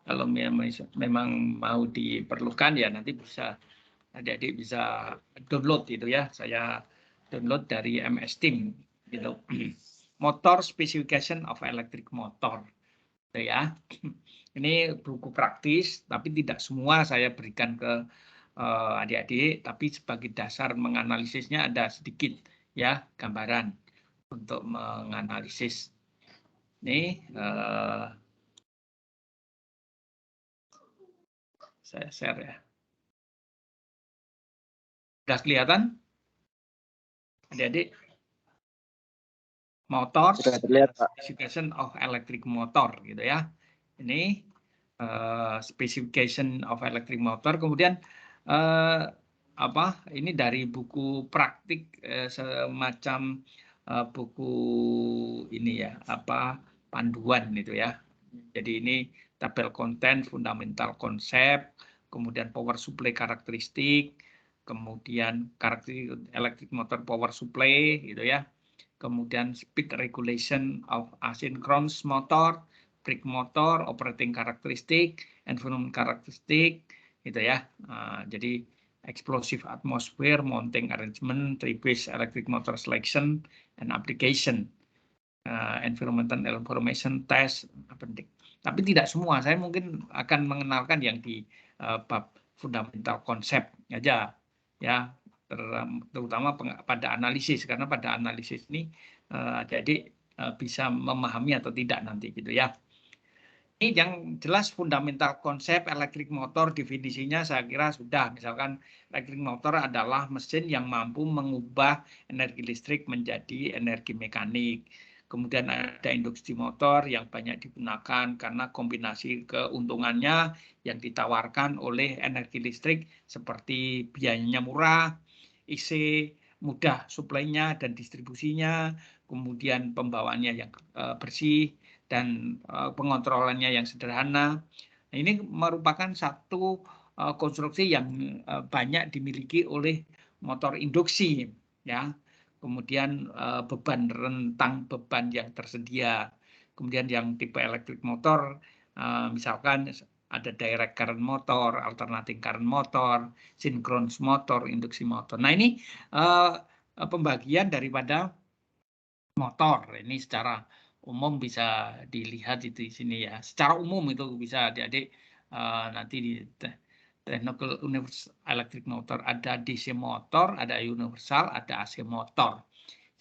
Kalau memang mau diperlukan ya nanti bisa adik-adik bisa download itu ya. Saya download dari MS Team gitu. Motor Specification of Electric Motor. Gitu ya. Ini buku praktis, tapi tidak semua saya berikan ke adik-adik, tapi sebagai dasar menganalisisnya ada sedikit ya gambaran untuk menganalisis. Ini saya share ya. Sudah kelihatan? Adik-adik? Motor, specification of electric motor gitu ya. Ini specification of electric motor. Kemudian ini dari buku praktik semacam buku ini ya, panduan itu ya. Jadi ini tabel konten, fundamental konsep, kemudian power supply karakteristik, kemudian karakteristik electric motor power supply gitu ya. Kemudian speed regulation of asynchronous motor, brake motor, operating karakteristik, environment karakteristik, gitu ya. Jadi explosive atmosphere, mounting arrangement, three-phase electric motor selection and application, environmental information test, penting. Tapi tidak semua. Saya mungkin akan mengenalkan yang di bab fundamental konsep aja, ya. Terutama pada analisis, karena pada analisis ini jadi bisa memahami atau tidak nanti gitu ya. Ini yang jelas fundamental konsep elektrik motor, definisinya saya kira sudah. Misalkan elektrik motor adalah mesin yang mampu mengubah energi listrik menjadi energi mekanik. Kemudian ada induksi motor yang banyak digunakan karena kombinasi keuntungannya yang ditawarkan oleh energi listrik seperti biayanya murah, IC mudah suplainya dan distribusinya, kemudian pembawaannya yang bersih, dan pengontrolannya yang sederhana. Nah, ini merupakan satu konstruksi yang banyak dimiliki oleh motor induksi, ya. Kemudian beban rentang beban yang tersedia. Kemudian yang tipe elektrik motor, misalkan ada direct current motor, alternating current motor, synchronous motor, induksi motor. Nah ini pembagian daripada motor. Ini secara umum bisa dilihat itu di sini ya. Secara umum itu bisa adik-adik nanti di Technical Universal Electric Motor ada DC motor, ada universal, ada AC motor.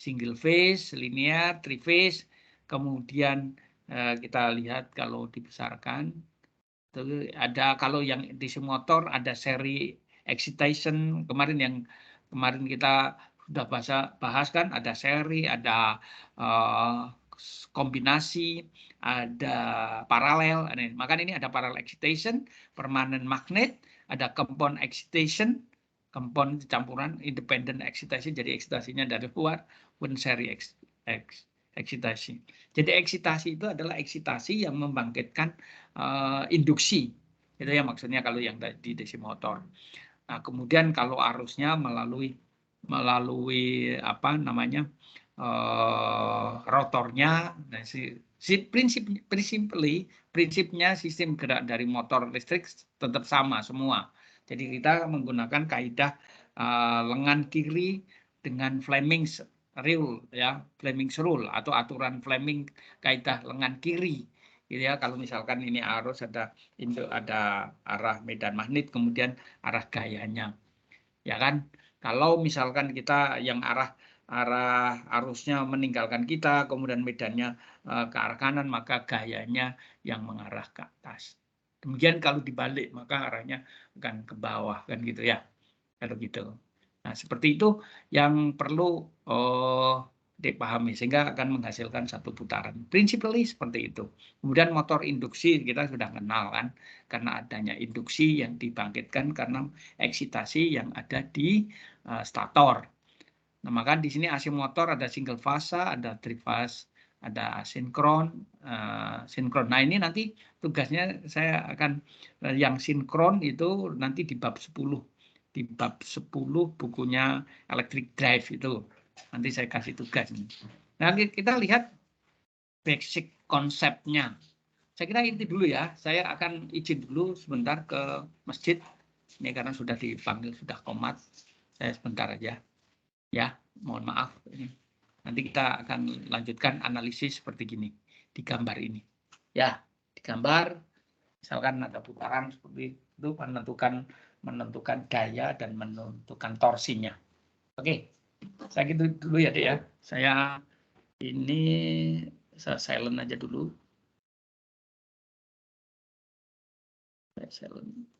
Single phase, linear, three phase. Kemudian kita lihat kalau dibesarkan ada, kalau yang DC motor ada seri excitation, kemarin kita sudah bahas kan, ada seri, ada kombinasi, ada paralel. Maka ini ada parallel excitation, permanent magnet, ada compound excitation, compound campuran, independent excitation, jadi eksitasinya dari luar, one seri eksitasi. Jadi eksitasi itu adalah eksitasi yang membangkitkan induksi. Itu ya maksudnya kalau yang di DC motor. Nah, kemudian kalau arusnya melalui rotornya. Nah, prinsipnya sistem gerak dari motor listrik tetap sama semua. Jadi kita menggunakan kaidah lengan kiri dengan Fleming's rule ya, Fleming's rule atau aturan Fleming, kaidah lengan kiri. Gitu ya, kalau misalkan ini arus ada arah medan magnet, kemudian arah gayanya. Ya kan? Kalau misalkan kita yang arah arusnya meninggalkan kita, kemudian medannya ke arah kanan, maka gayanya yang mengarah ke atas. Demikian kalau dibalik, maka arahnya akan ke bawah, kan gitu ya. Kalau gitu. Nah, seperti itu yang perlu dipahami, sehingga akan menghasilkan satu putaran. Principally seperti itu. Kemudian motor induksi kita sudah kenal kan, karena adanya induksi yang dibangkitkan karena eksitasi yang ada di stator. Nah, maka di sini AC motor ada single fase, ada three phase, ada sinkron, sinkron. Nah, ini nanti tugasnya saya akan yang sinkron itu nanti di bab 10. Di bab 10 bukunya Electric Drive itu. Nanti saya kasih tugas. Nah, kita lihat basic konsepnya. Saya kira itu dulu ya. Saya akan izin dulu sebentar ke masjid. Ini karena sudah dipanggil, sudah qomat. Saya sebentar aja. Ya, mohon maaf. Nanti kita akan lanjutkan analisis seperti gini di gambar ini. Ya, di gambar misalkan ada putaran seperti itu menentukan gaya dan menentukan torsinya. Oke, saya gitu dulu ya, Dek ya. Saya ini silent aja dulu. Saya silent.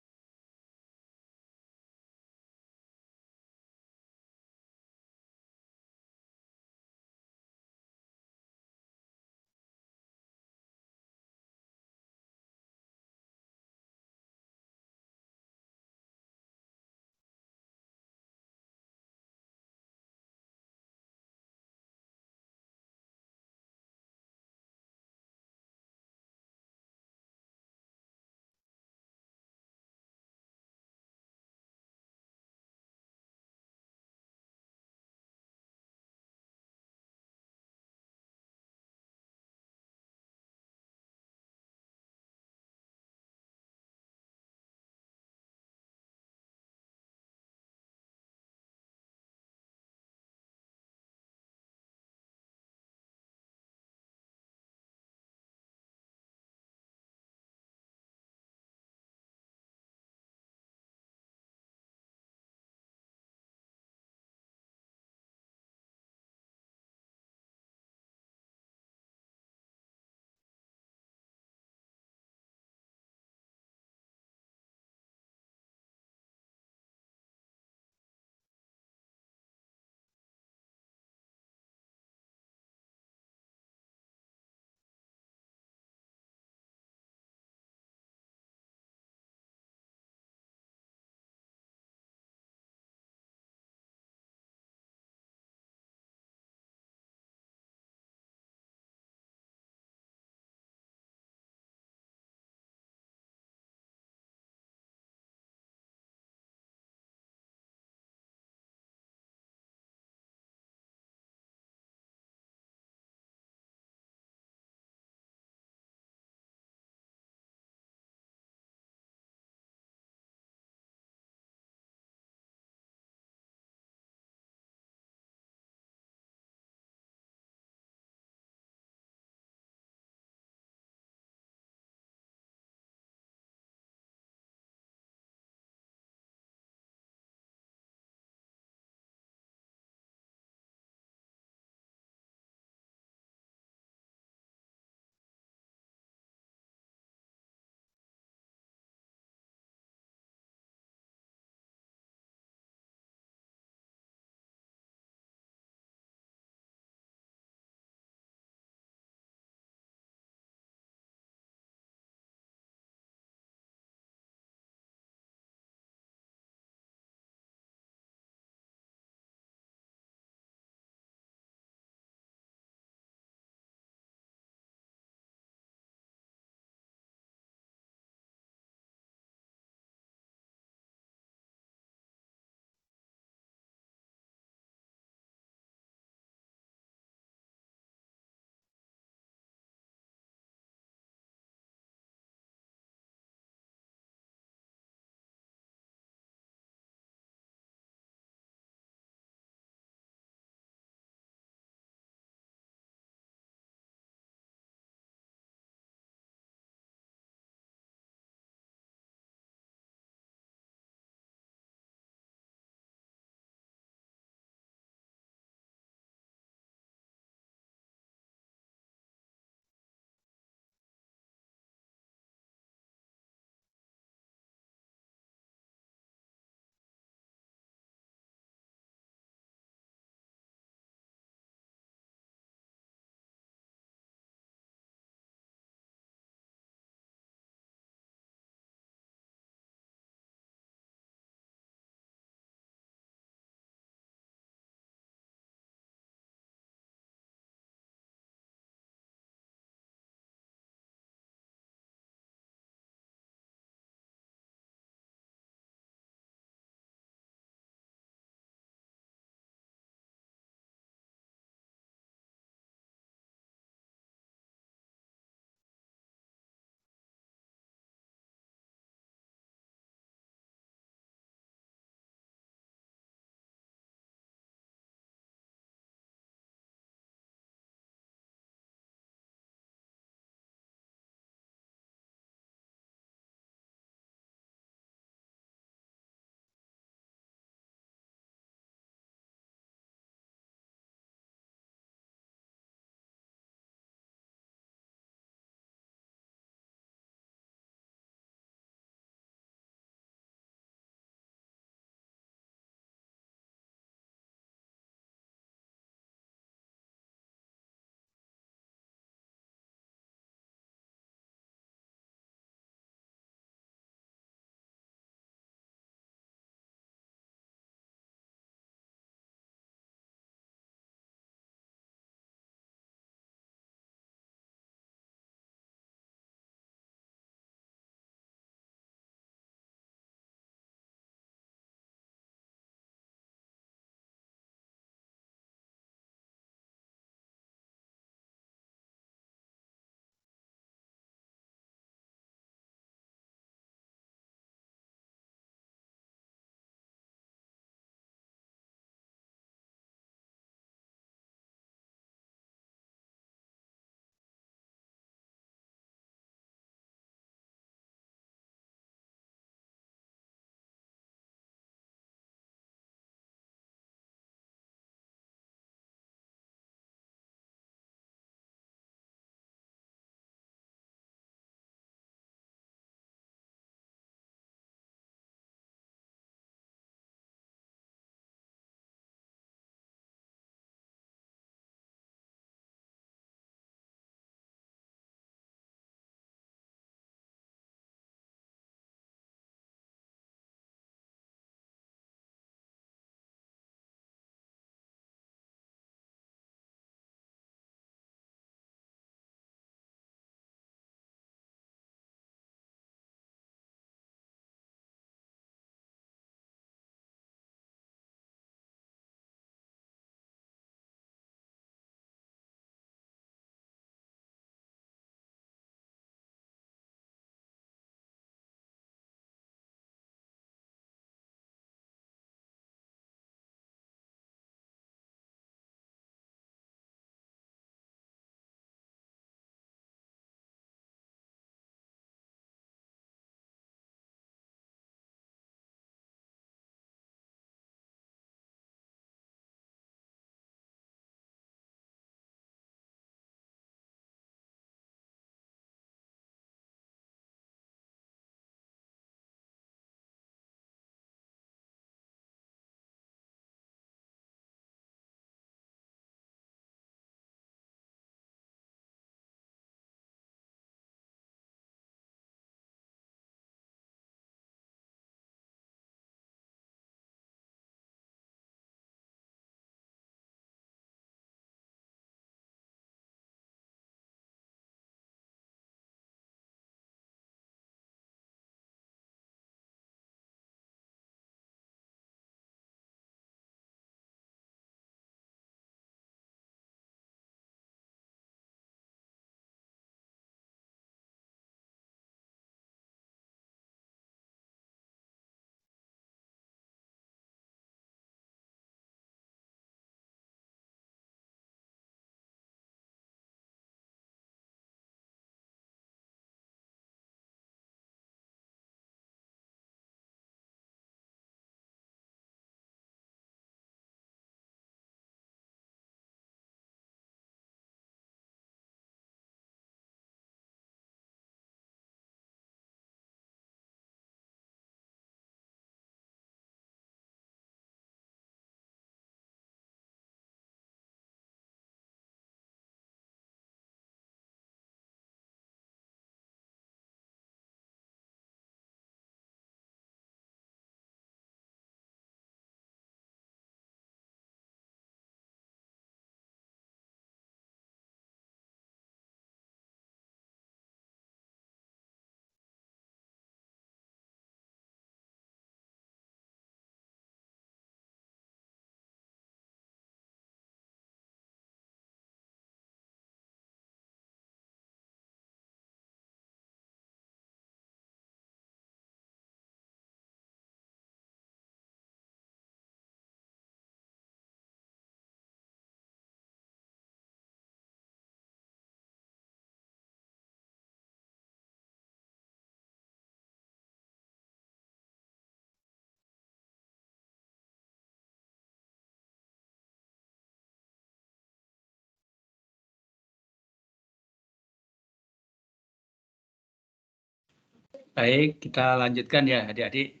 Baik, kita lanjutkan ya adik-adik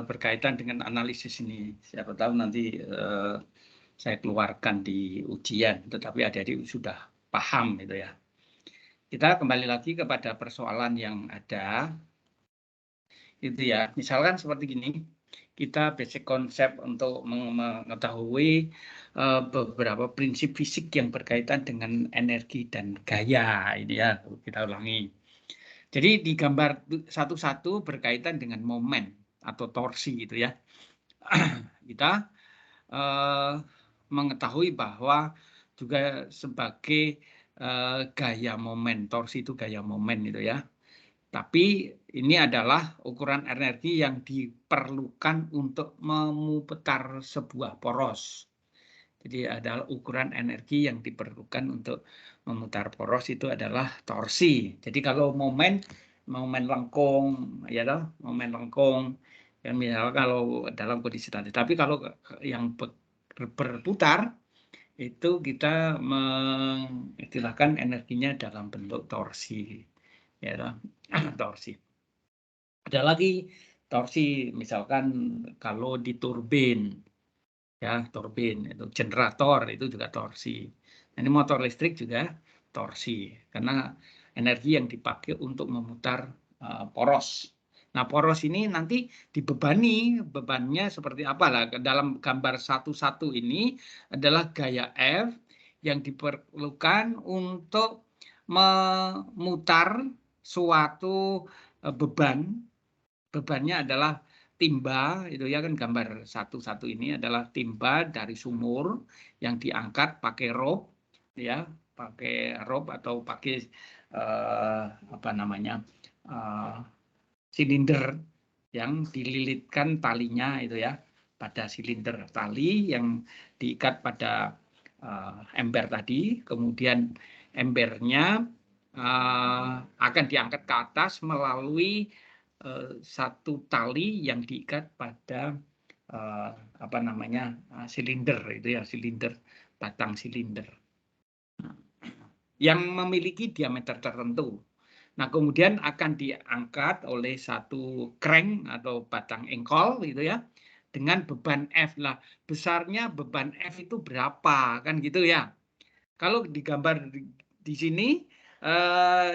berkaitan dengan analisis ini. Siapa tahu nanti saya keluarkan di ujian, tetapi adik-adik sudah paham itu ya. Kita kembali lagi kepada persoalan yang ada, itu ya. Misalkan seperti gini, kita basic konsep untuk mengetahui beberapa prinsip fisik yang berkaitan dengan energi dan gaya. Ini ya, kita ulangi. Jadi di gambar satu-satu berkaitan dengan momen atau torsi gitu ya. Kita mengetahui bahwa juga sebagai gaya momen, torsi itu gaya momen itu ya. Tapi ini adalah ukuran energi yang diperlukan untuk memutar sebuah poros. Jadi adalah ukuran energi yang diperlukan untuk memutar poros itu adalah torsi. Jadi kalau momen lengkung, ya toh, momen lengkung, yang misalnya kalau dalam kondisi tadi. Tapi kalau yang berputar itu kita mengistilahkan energinya dalam bentuk torsi, ya toh, torsi. Ada lagi torsi, misalkan kalau di turbin. Ya, turbin itu generator itu juga torsi. Ini motor listrik juga torsi karena energi yang dipakai untuk memutar poros. Nah, poros ini nanti dibebani, bebannya seperti apa lah. Dalam gambar satu-satu ini adalah gaya F yang diperlukan untuk memutar suatu beban. Bebannya adalah timba, itu ya kan gambar satu-satu ini adalah timba dari sumur yang diangkat pakai rope, ya, pakai rope atau pakai apa namanya silinder yang dililitkan talinya itu ya pada silinder tali yang diikat pada ember tadi, kemudian embernya akan diangkat ke atas melalui satu tali yang diikat pada apa namanya silinder itu ya, silinder, batang silinder yang memiliki diameter tertentu. Nah, kemudian akan diangkat oleh satu crank atau batang engkol gitu ya dengan beban F lah. Besarnya beban F itu berapa kan gitu ya. Kalau digambar di sini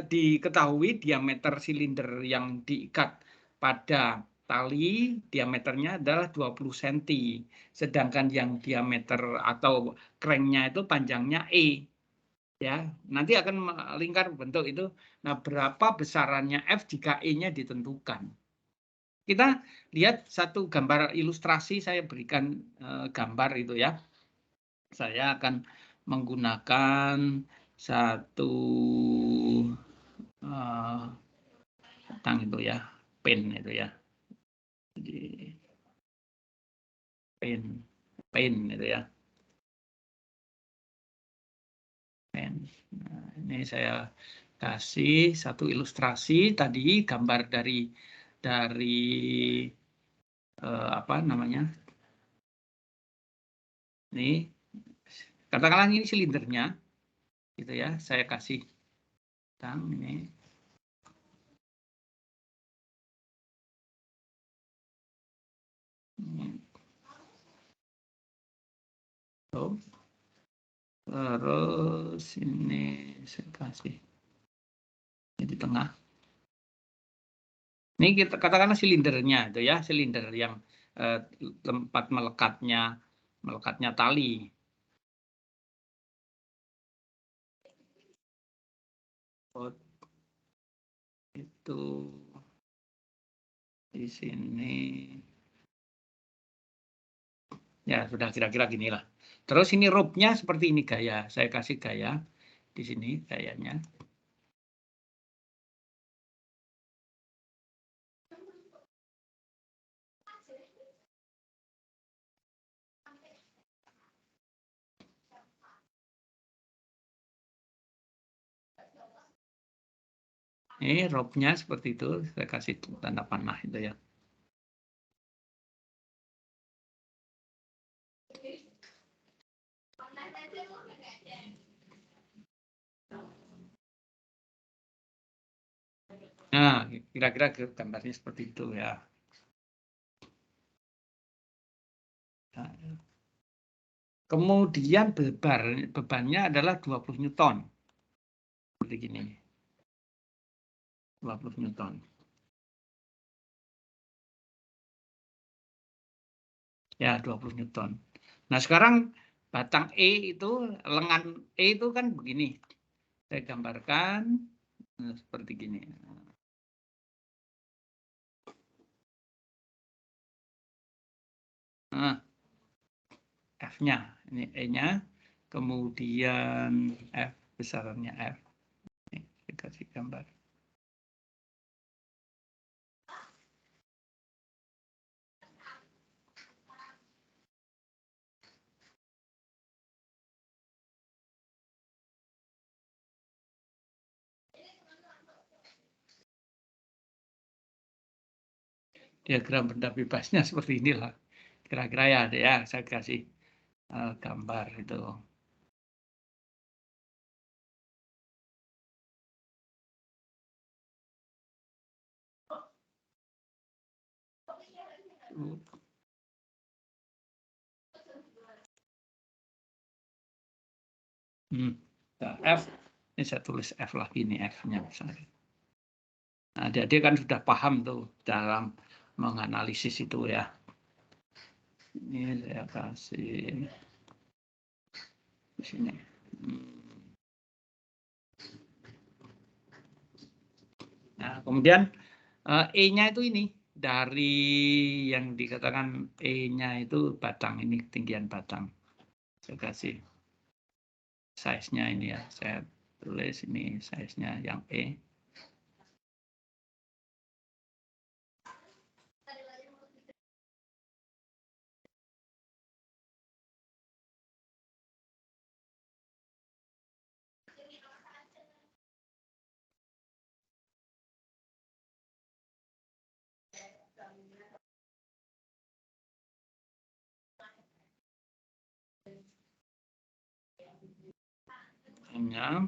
diketahui diameter silinder yang diikat pada tali diameternya adalah 20 cm. Sedangkan yang diameter atau cranknya itu panjangnya E. Ya, nanti akan melingkar bentuk itu. Nah, berapa besarannya F jika E-nya ditentukan. Kita lihat satu gambar ilustrasi, saya berikan gambar itu ya. Saya akan menggunakan satu tang itu ya, pen itu ya. Jadi pen itu ya. Pen. Nah, ini saya kasih satu ilustrasi tadi gambar dari apa namanya? Ini katakanlah ini silindernya gitu ya. Saya kasih tang ini. Oh. Terus ini saya kasih di tengah. Ini kita katakanlah silindernya itu ya, silinder yang tempat melekatnya tali. Itu di sini. Ya, sudah kira-kira gini lah. Terus ini rope-nya seperti ini gaya. Saya kasih gaya di sini gayanya. Ini rope-nya seperti itu. Saya kasih tanda panah itu ya. Nah, kira-kira gambarnya seperti itu ya. Nah, kemudian bebannya adalah 20 Newton. Seperti gini. 20 Newton. Ya, 20 Newton. Nah, sekarang batang E itu, lengan E itu kan begini. Saya gambarkan seperti gini. Nah, F-nya, ini E-nya, kemudian F, besarannya F. Ini, saya kasih gambar. Diagram benda bebasnya seperti inilah. Kira-kira ya, saya kasih gambar itu. F, ini saya tulis F lagi, ini F-nya misalnya. Nah, dia kan sudah paham tuh dalam menganalisis itu ya. Ini saya kasih di sini. Nah, kemudian E-nya itu ini dari yang dikatakan E-nya itu batang, ini ketinggian batang. Saya kasih size-nya ini ya, saya tulis ini size-nya yang E. E-nya.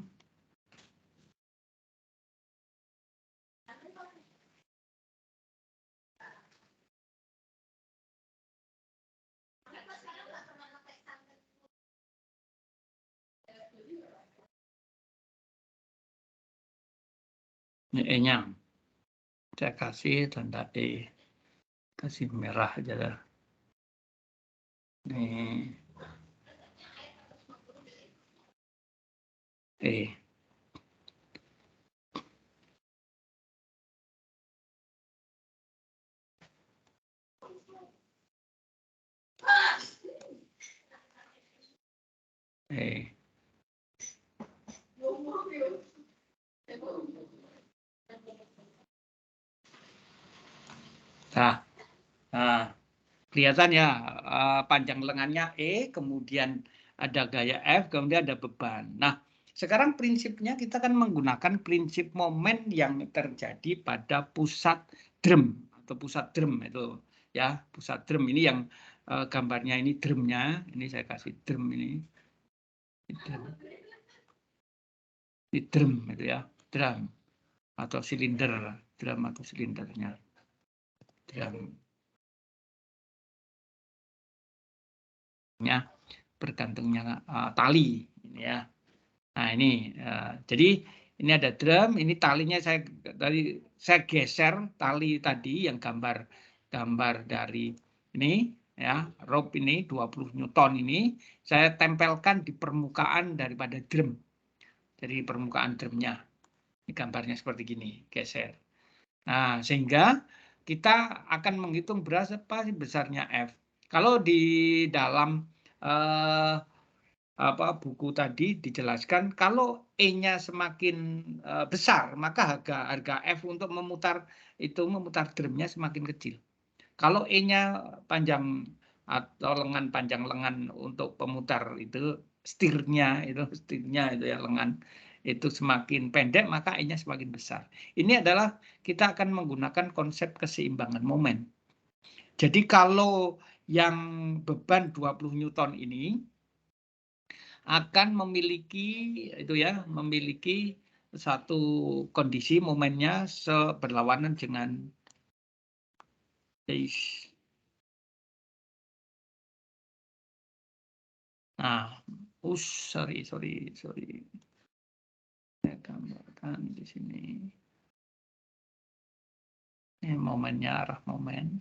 Ini E-nya. Saya kasih tanda E. Kasih merah aja lah. Ini E. E. Nah, kelihatan ya panjang lengannya E, kemudian ada gaya F, kemudian ada beban. Nah, sekarang prinsipnya kita kan menggunakan prinsip momen yang terjadi pada pusat drum atau pusat drum itu ya, pusat drum ini yang gambarnya ini drumnya, ini saya kasih drum ini drum itu ya, drum atau silinder, drum atau silindernya, drum. Bergantungnya tali ini ya. Nah ini jadi ini ada drum, ini talinya saya geser tali tadi yang gambar dari ini ya, rope ini 20 Newton ini saya tempelkan di permukaan daripada drum. Jadi permukaan drumnya. Ini gambarnya seperti gini, geser. Nah, sehingga kita akan menghitung berapa sih besarnya F. Kalau di dalam buku tadi dijelaskan kalau E-nya semakin besar, maka harga F untuk memutar drumnya semakin kecil. Kalau E-nya panjang atau panjang lengan untuk pemutar itu setirnya itu ya lengan itu semakin pendek, maka E-nya semakin besar. Ini adalah kita akan menggunakan konsep keseimbangan momen. Jadi kalau yang beban 20 Newton ini akan memiliki satu kondisi momennya seberlawanan dengan base. Nah, sorry. Saya gambarkan di sini. Ini momennya, arah momen.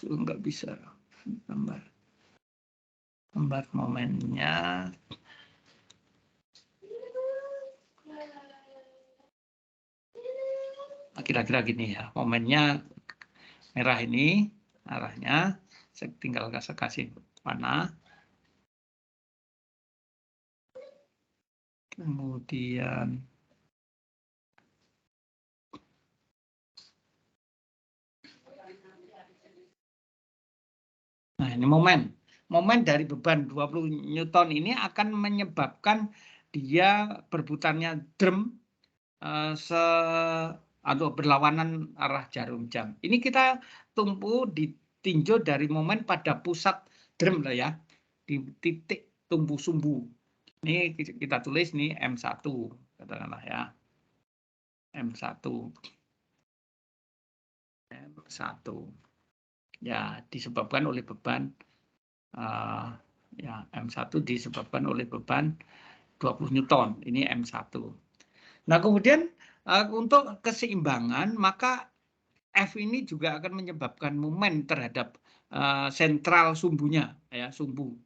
Nggak bisa gambar momennya. Kira-kira gini ya, momennya merah ini arahnya, saya tinggal kasih panah. Kemudian nah ini momen dari beban 20 Newton ini akan menyebabkan dia berputarnya drum atau berlawanan arah jarum jam. Ini kita tumpu ditinjau dari momen pada pusat drum lah ya, di titik tumpu sumbu. Ini kita tulis nih M1 katakanlah ya. M1. Ya, disebabkan oleh beban ya M1 disebabkan oleh beban 20 Newton. Ini M1. Nah, kemudian untuk keseimbangan maka F ini juga akan menyebabkan momen terhadap sentral sumbunya ya, sumbu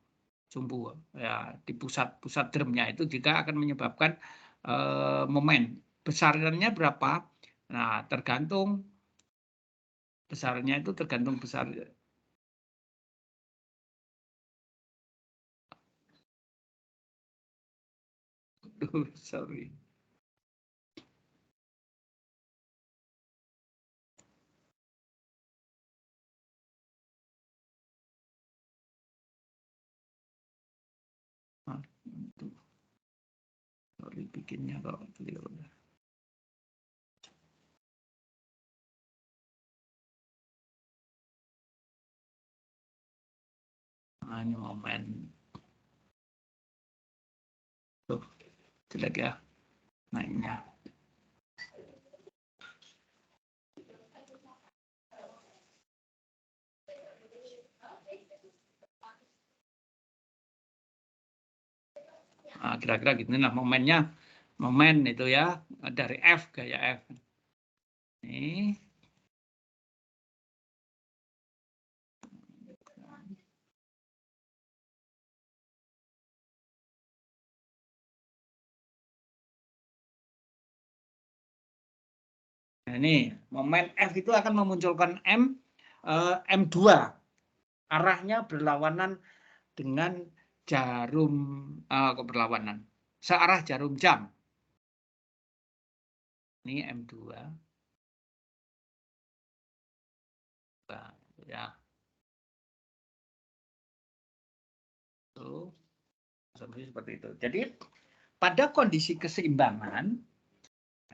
ya di pusat drumnya itu juga akan menyebabkan momen. Besarnya berapa? Nah, tergantung besarnya itu tergantung besar. Sorry. Sorry bikinnya kok clear. Nah, ini momen. Tuh, jelek ya naiknya. Nah, kira-kira gitu lah momennya. Momen itu ya dari F gaya F. Ini nah, ini momen F itu akan memunculkan M2. Arahnya berlawanan dengan jarum kok berlawanan. Searah jarum jam. Ini M2. Ya. Tuh. Seperti itu. Jadi pada kondisi keseimbangan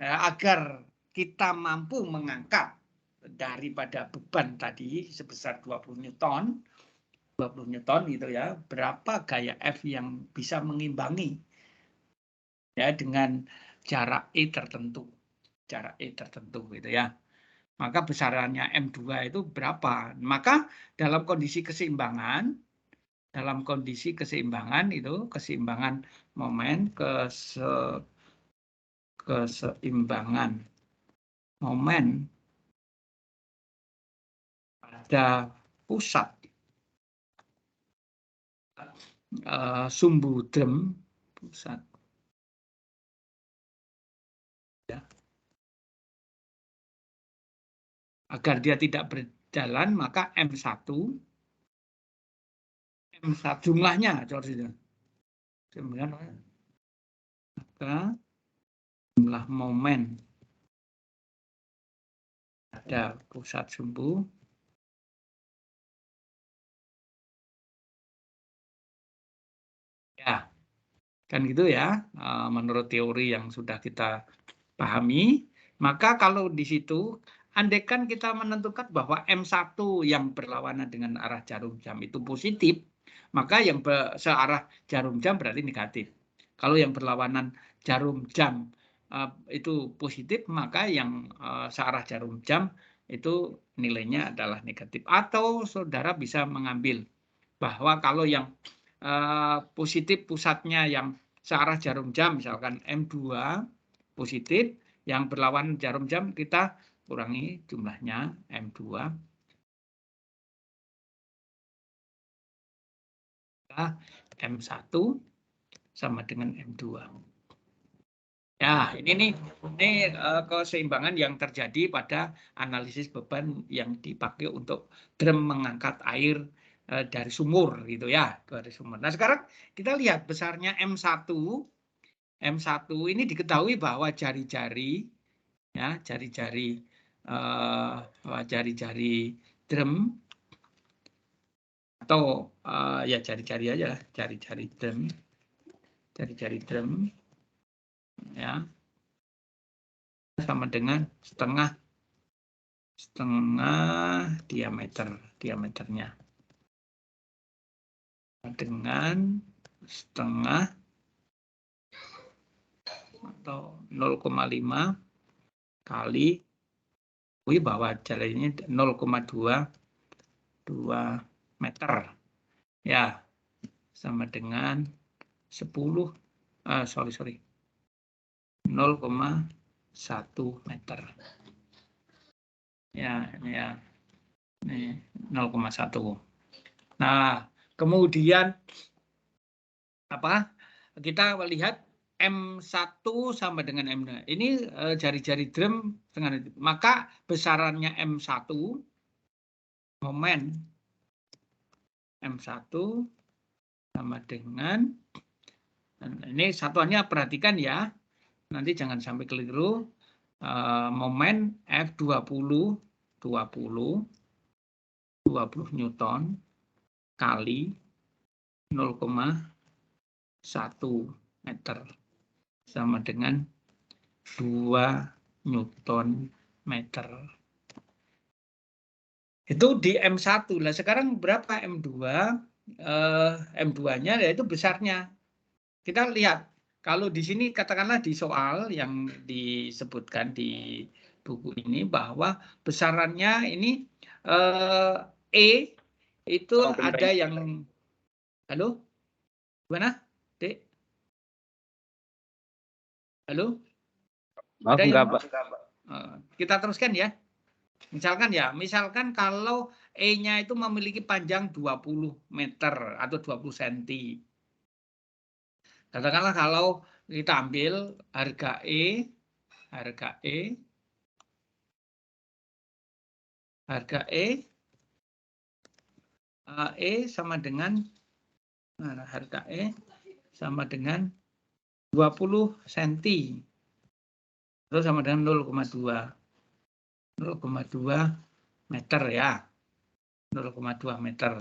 agar kita mampu mengangkat daripada beban tadi sebesar 20 Newton gitu ya, berapa gaya F yang bisa mengimbangi ya dengan jarak E tertentu. Jarak E tertentu gitu ya. Maka besarannya M2 itu berapa? Maka dalam kondisi keseimbangan itu keseimbangan momen keseimbangan momen pada pusat sumbu drum pusat ya. Agar dia tidak berjalan maka M1 jumlahnya maka jumlah momen pada pusat sumbu ya kan gitu ya menurut teori yang sudah kita pahami. Maka kalau di situ andaikan kita menentukan bahwa M1 yang berlawanan dengan arah jarum jam itu positif, maka yang searah jarum jam berarti negatif. Kalau yang berlawanan jarum jam itu positif, maka yang searah jarum jam itu nilainya adalah negatif. Atau saudara bisa mengambil bahwa kalau yang positif pusatnya yang searah jarum jam, misalkan M2 positif, yang berlawan jarum jam kita kurangi jumlahnya M2. M1 sama dengan M2. Ya, ini keseimbangan yang terjadi pada analisis beban yang dipakai untuk drum mengangkat air dari sumur gitu ya, dari sumur. Nah, sekarang kita lihat besarnya M1. M1 ini diketahui bahwa jari-jari ya, jari-jari drum atau ya jari-jari aja lah, jari-jari drum ya sama dengan setengah diameternya dengan setengah atau 0,5 kali bahwa jaraknya 0,2 meter ya, sama dengan 0,1 meter ya, ini ya, ini 0,1. Nah, kemudian apa? Kita lihat M1 sama dengan M2. Ini jari-jari drum dengan itu. Maka besarannya M1 momen M1 sama dengan, ini satuannya perhatikan ya. Nanti jangan sampai keliru. Momen F20 20 Newton kali 0,1 meter sama dengan 2 Newton meter. Itu di M1. Lah sekarang berapa M2? M2-nya yaitu besarnya. Kita lihat, kalau di sini katakanlah di soal yang disebutkan di buku ini bahwa besarannya ini E itu ada yang, halo? Gimana, Dek? Halo? Maaf, ada enggak, yang Pak. Kita teruskan ya. Misalkan kalau E-nya itu memiliki panjang 20 meter atau 20 cm. Katakanlah kalau kita ambil harga E sama dengan harga E sama dengan 20 cm. Terus sama dengan 0,2 meter ya. 0,2 meter.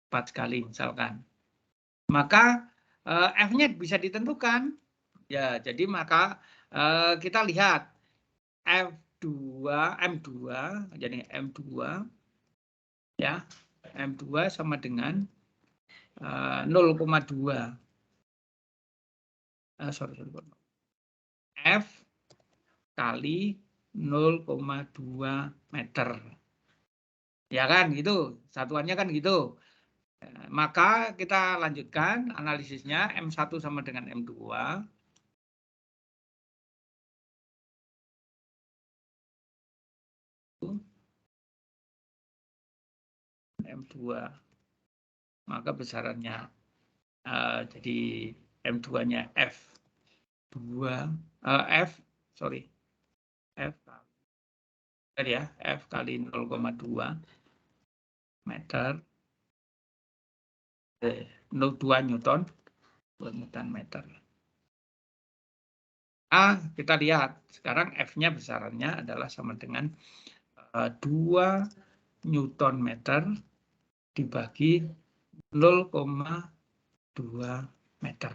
4 kali misalkan. Maka F-nya bisa ditentukan. Ya, jadi maka kita lihat M2 jadi M2 ya. M2 sama dengan 0,2 F kali 0,2 meter. Ya kan gitu. Satuannya kan gitu. Maka kita lanjutkan analisisnya. M1 sama dengan M2. M2. Maka besarannya jadi M2-nya F2 F ya, F kali 0,2 meter 0,2 Newton meter. Kita lihat sekarang F-nya besarannya adalah sama dengan 2 Newton meter dibagi 0,2 meter.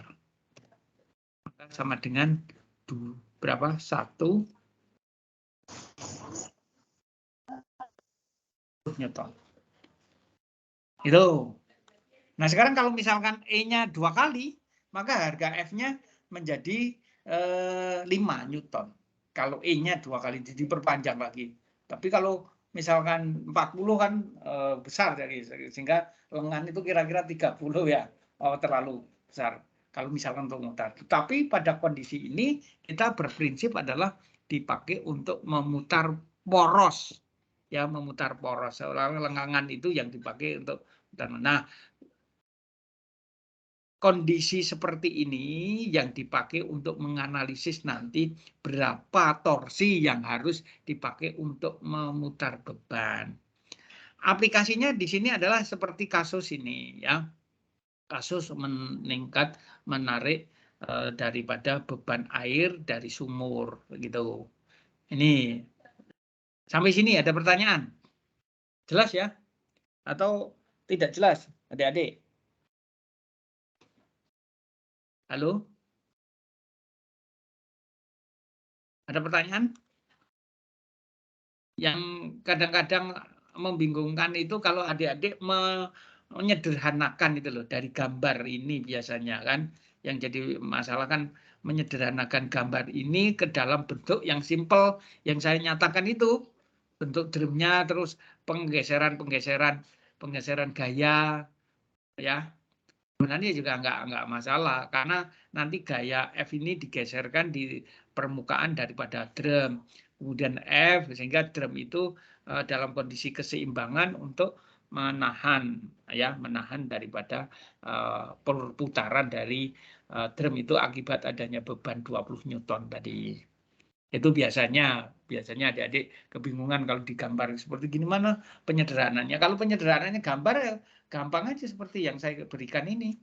Maka sama dengan berapa? 1 Newton. Itu. Nah, sekarang kalau misalkan E-nya 2 kali, maka harga F-nya menjadi 5 Newton. Kalau E-nya 2 kali diperpanjang lagi. Tapi kalau misalkan 40 kan besar, sehingga lengan itu kira-kira 30 ya, terlalu besar. Kalau misalkan untuk memutar. Tapi pada kondisi ini kita berprinsip adalah dipakai untuk memutar poros. Ya, memutar poros. Seolah-olah lengangan itu yang dipakai untuk memutar. Nah, kondisi seperti ini yang dipakai untuk menganalisis nanti berapa torsi yang harus dipakai untuk memutar beban. Aplikasinya di sini adalah seperti kasus ini ya. Kasus meningkat menarik daripada beban air dari sumur gitu. Ini sampai sini ada pertanyaan? Jelas ya? Atau tidak jelas, adik-adik? Halo? Ada pertanyaan? Yang kadang-kadang membingungkan itu kalau adik-adik menyederhanakan itu loh dari gambar ini biasanya kan. Yang jadi masalah kan menyederhanakan gambar ini ke dalam bentuk yang simple yang saya nyatakan itu. Bentuk drumnya terus penggeseran gaya ya. Sebenarnya juga nggak masalah karena nanti gaya F ini digeserkan di permukaan daripada drum. Kemudian F sehingga drum itu dalam kondisi keseimbangan untuk menahan daripada perputaran dari drum itu akibat adanya beban 20 Newton tadi. Itu biasanya adik-adik kebingungan kalau digambar seperti gini mana penyederhananya. Kalau penyederhananya gambar ya gampang aja seperti yang saya berikan ini.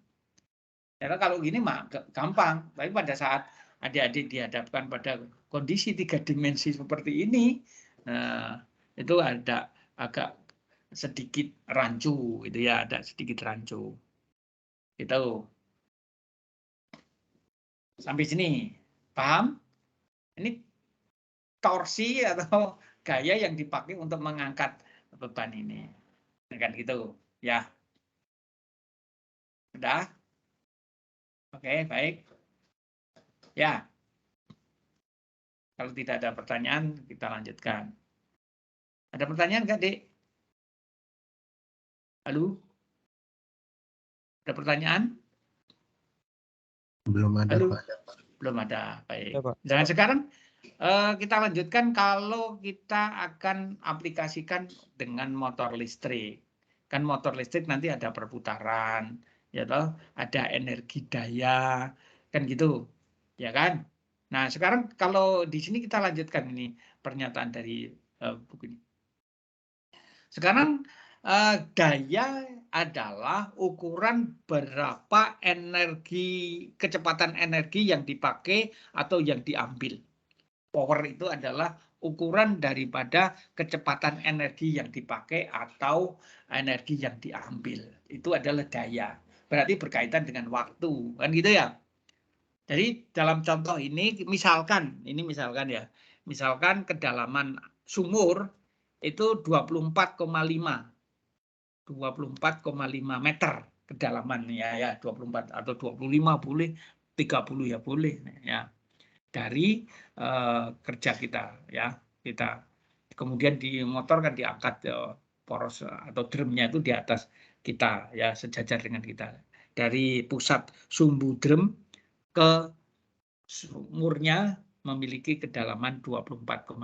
Karena kalau gini mah gampang, tapi pada saat adik-adik dihadapkan pada kondisi 3 dimensi seperti ini, nah, itu ada agak sedikit rancu, itu ya, ada sedikit rancu. Itu. Sampai sini, paham? Ini torsi atau gaya yang dipakai untuk mengangkat beban ini. Kan gitu, ya. Sudah? Oke, baik. Ya. Kalau tidak ada pertanyaan, kita lanjutkan. Ada pertanyaan nggak, Dek? Halo? Ada pertanyaan? Belum ada, Halo? Pak. Belum ada. Baik. Ya, Pak. Dan sekarang kita lanjutkan kalau kita akan aplikasikan dengan motor listrik. Kan motor listrik nanti ada perputaran, ya toh, ada energi daya, kan gitu. Ya kan? Nah, sekarang kalau di sini kita lanjutkan ini pernyataan dari buku ini. Sekarang daya adalah ukuran berapa kecepatan energi yang dipakai atau yang diambil. Power itu adalah ukuran daripada kecepatan energi yang dipakai atau energi yang diambil. Itu adalah daya. Berarti berkaitan dengan waktu, kan gitu ya. Jadi dalam contoh ini misalkan ya. Misalkan kedalaman sumur itu 24,5 meter kedalaman ya 24 atau 25 boleh 30 ya boleh ya dari kerja kita ya kita kemudian di motor kan diangkat poros atau drumnya itu di atas kita ya sejajar dengan kita dari pusat sumbu drum ke sumurnya memiliki kedalaman 24,5.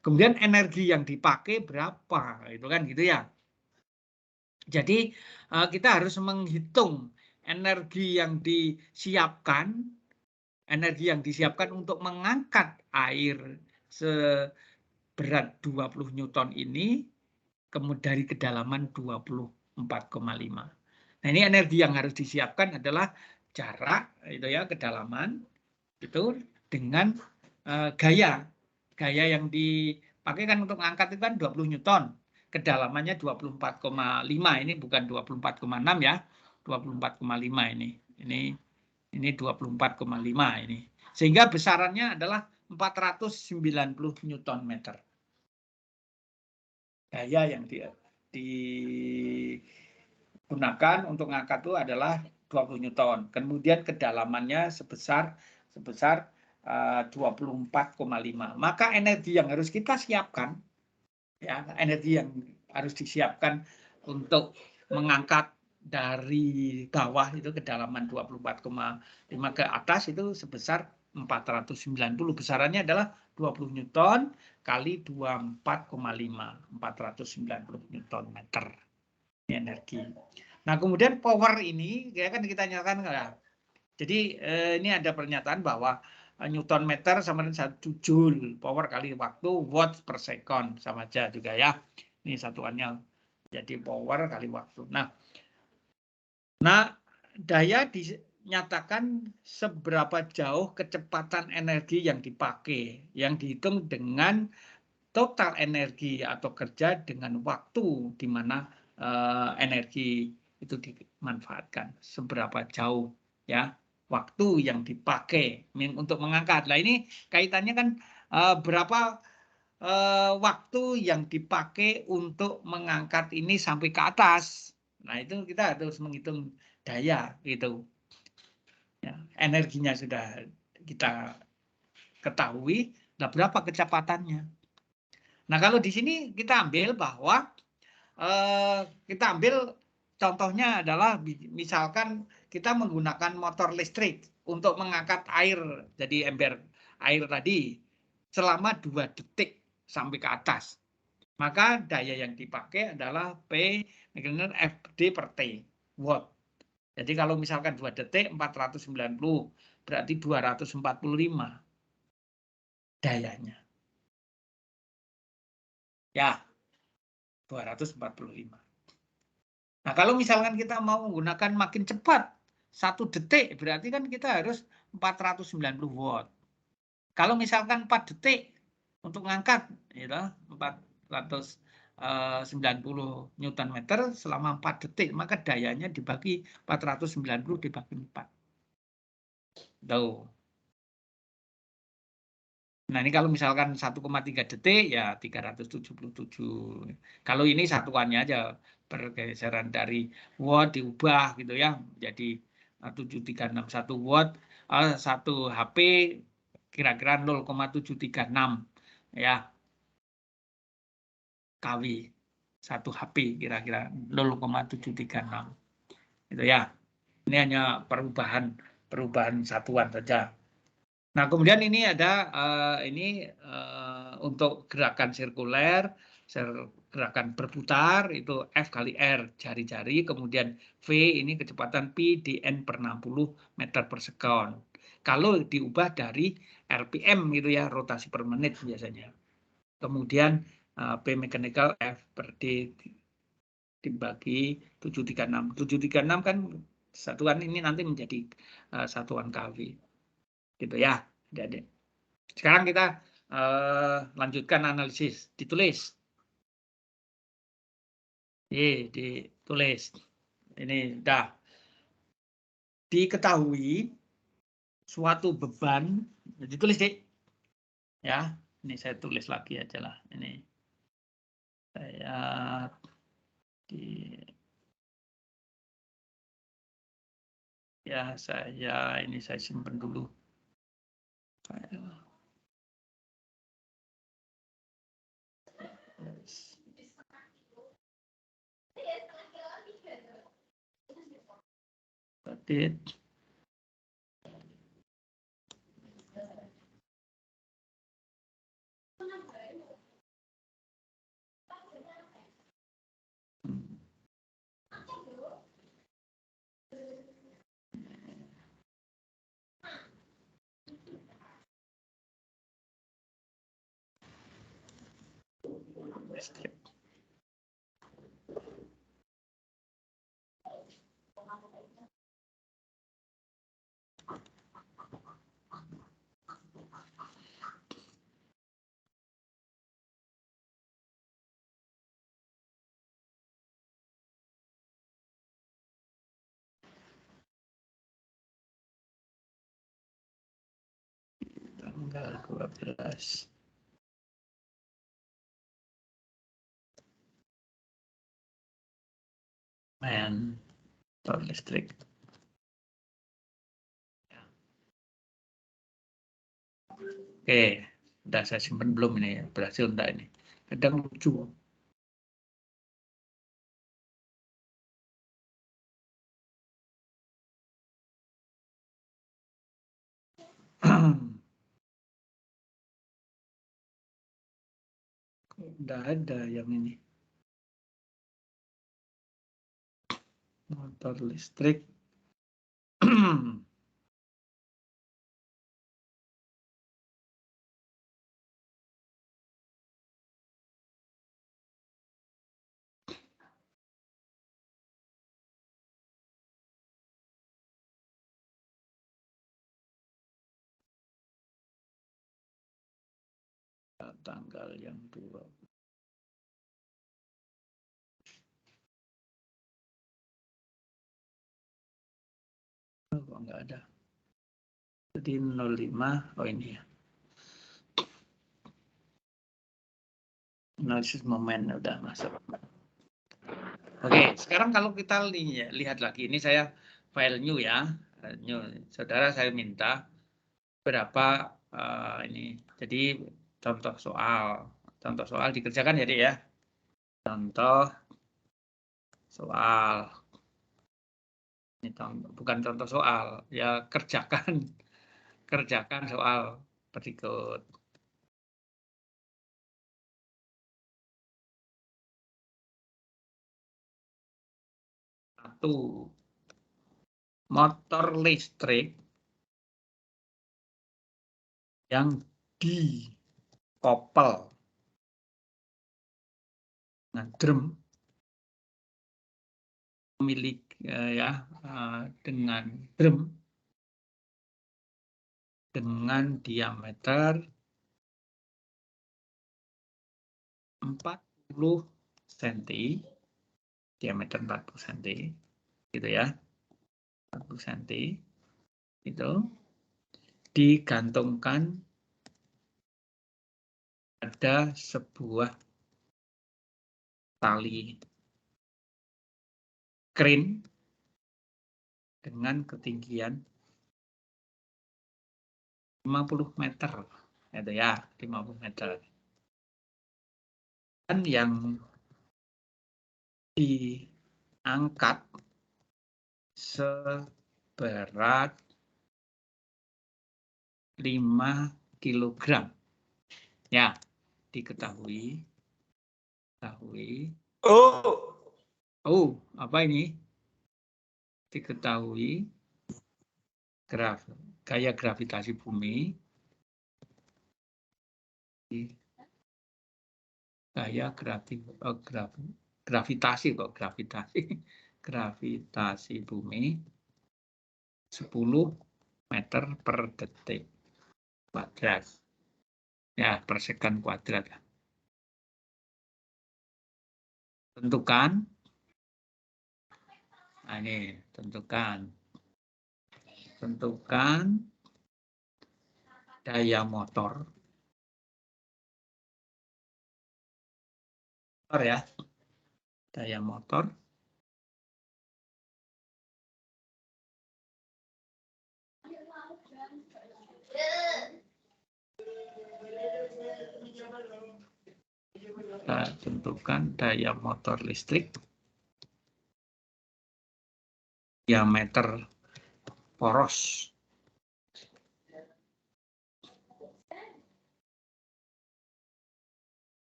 Kemudian energi yang dipakai berapa itu kan gitu ya. Jadi kita harus menghitung energi yang disiapkan untuk mengangkat air seberat 20 Newton ini kemudian dari kedalaman 24,5. Nah, ini energi yang harus disiapkan adalah jarak itu ya kedalaman itu dengan gaya yang dipakai kan untuk mengangkat itu kan 20 Newton. Kedalamannya 24,5 ini bukan 24,6 ya. 24,5 ini. Ini 24,5 ini. Sehingga besarannya adalah 490 Newton meter. daya yang digunakan untuk ngangkat itu adalah 20 Newton. Kemudian kedalamannya sebesar 24,5. Maka energi yang harus kita siapkan, ya, energi yang harus disiapkan untuk mengangkat dari bawah itu kedalaman 24,5 ke atas itu sebesar 490. Besarannya adalah 20 Newton kali 24,5, 490 Newton meter. Ini energi. Nah, kemudian power ini ya kan kita nyatakan ya. Jadi ini ada pernyataan bahwa Newton meter sama dengan 1 joule power kali waktu watt per second sama aja juga ya. Ini satuannya jadi power kali waktu. Nah, daya dinyatakan seberapa jauh kecepatan energi yang dipakai, yang dihitung dengan total energi atau kerja dengan waktu di mana energi itu dimanfaatkan, seberapa jauh ya waktu yang dipakai untuk mengangkat. Nah, ini kaitannya kan berapa waktu yang dipakai untuk mengangkat ini sampai ke atas. Nah, itu kita harus menghitung daya gitu. Ya, energinya sudah kita ketahui, nah berapa kecepatannya. Nah, kalau di sini kita ambil bahwa kita ambil contohnya adalah misalkan kita menggunakan motor listrik untuk mengangkat air, jadi ember air tadi selama 2 detik sampai ke atas. Maka daya yang dipakai adalah P FD per T, watt. Jadi kalau misalkan 2 detik 490, berarti 245 dayanya. Ya, 245. Nah, kalau misalkan kita mau menggunakan makin cepat, 1 detik, berarti kan kita harus 490 watt. Kalau misalkan 4 detik untuk ngangkat, ya, 490 Newton meter selama 4 detik, maka dayanya dibagi 490 dibagi 4. Tuh. Nah, ini kalau misalkan 1,3 detik, ya 377. Kalau ini satuannya aja, pergeseran dari watt diubah gitu ya, jadi 7361 watt, 1 HP kira-kira 0,736 ya, kW. 1 HP kira-kira 0,736. Itu ya. Ini hanya perubahan satuan saja. Nah, kemudian ini ada untuk gerakan sirkuler, gerakan berputar itu F kali R jari-jari, kemudian V ini kecepatan pi di N per 60 meter per sekon. Kalau diubah dari RPM gitu ya, rotasi per menit biasanya. Kemudian P mechanical F per D dibagi 736. 736 kan satuan ini nanti menjadi satuan kW. Gitu ya, adik-adik. Sekarang kita lanjutkan analisis. Ditulis. Ditulis. Ini dah diketahui suatu beban. Ditulis, Dik. Ya, ini saya tulis lagi aja lah. Ini saya saya simpan dulu. Edit. Tanggal 12. motor listrik. Oke, udah saya simpan belum ini ya? Berhasil enggak ini? Kadang lucu. Enggak ada yang ini. Motor listrik. Tanggal yang 2. Kok enggak ada. Jadi 05, oh ini ya. Analisis momen udah masuk. Oke, sekarang kalau kita lihat lagi, ini saya file new ya. New. Saudara saya minta berapa ini. Jadi contoh soal dikerjakan ya, Dik ya. Contoh soal. Ini bukan contoh soal, ya kerjakan soal berikut. Satu, motor listrik yang dikopel dengan drum memiliki dengan drum dengan diameter 40 cm, diameter 40 cm, gitu ya, 40 cm, itu digantungkan pada sebuah tali crane dengan ketinggian 50 meter, itu ya, 50 meter. Dan yang diangkat seberat 5 kg. Ya, diketahui. Oh, apa ini? Diketahui gaya gravitasi bumi. Gaya gravitasi bumi 10 meter per detik kuadrat. Ya, per second kuadrat. Tentukan. Nah, ini tentukan daya motor. Ya. Daya motor. Kita tentukan daya motor listrik. Diameter poros.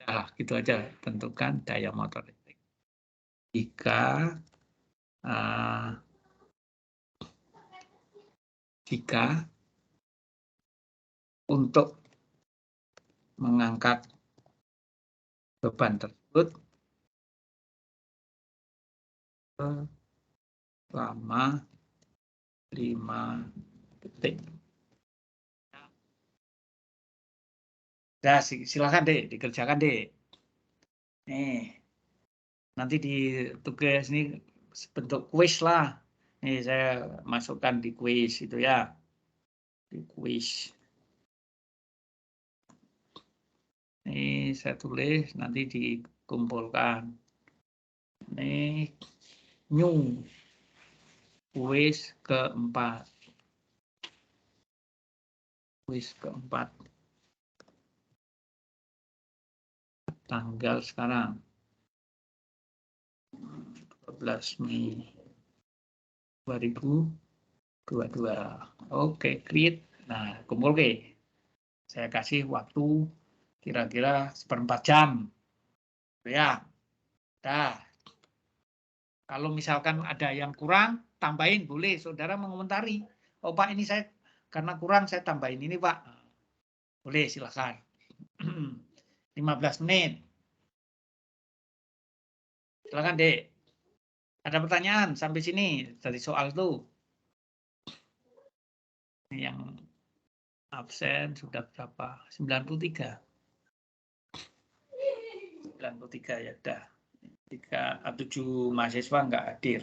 Nah, gitu aja, tentukan daya motor listrik. Jika untuk mengangkat beban tersebut selama 5 detik. Nah, silakan deh, dikerjakan deh. Nih, nanti di tugas ini bentuk kuis lah. Nih saya masukkan di kuis itu ya, di kuis. Ini saya tulis, nanti dikumpulkan. Nih, New. Kuis keempat. Kuis keempat. Tanggal sekarang. 12 Mei 2022. Oke, create. Nah, kumpul ke. Saya kasih waktu kira-kira 1/4 jam. Ya, dah. Kalau misalkan ada yang kurang, tambahin boleh. Saudara mengomentari. Oh Pak, ini saya karena kurang saya tambahin ini Pak. Boleh, silakan. 15 menit. Silakan Dek. Ada pertanyaan sampai sini dari soal itu? Yang absen sudah berapa? 93. 93 ya dah. 7 mahasiswa nggak hadir.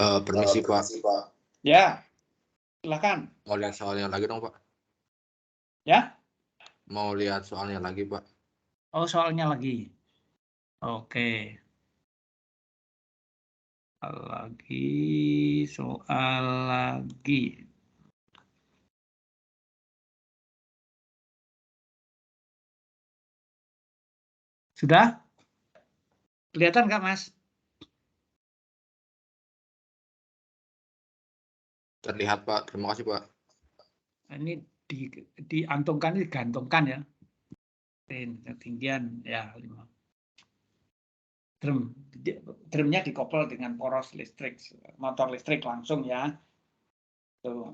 Permisi Pak. Ya, silakan. Mau lihat soalnya lagi dong Pak. Ya? Mau lihat soalnya lagi Pak. Oh, soalnya lagi. Oke. Soal lagi. Sudah? Kelihatan nggak, Mas? Terlihat Pak. Terima kasih Pak. Ini diantungkan, digantungkan ya. Ketinggian ya 5. Drumnya dikoppel dengan poros listrik, motor listrik langsung ya. Tuh.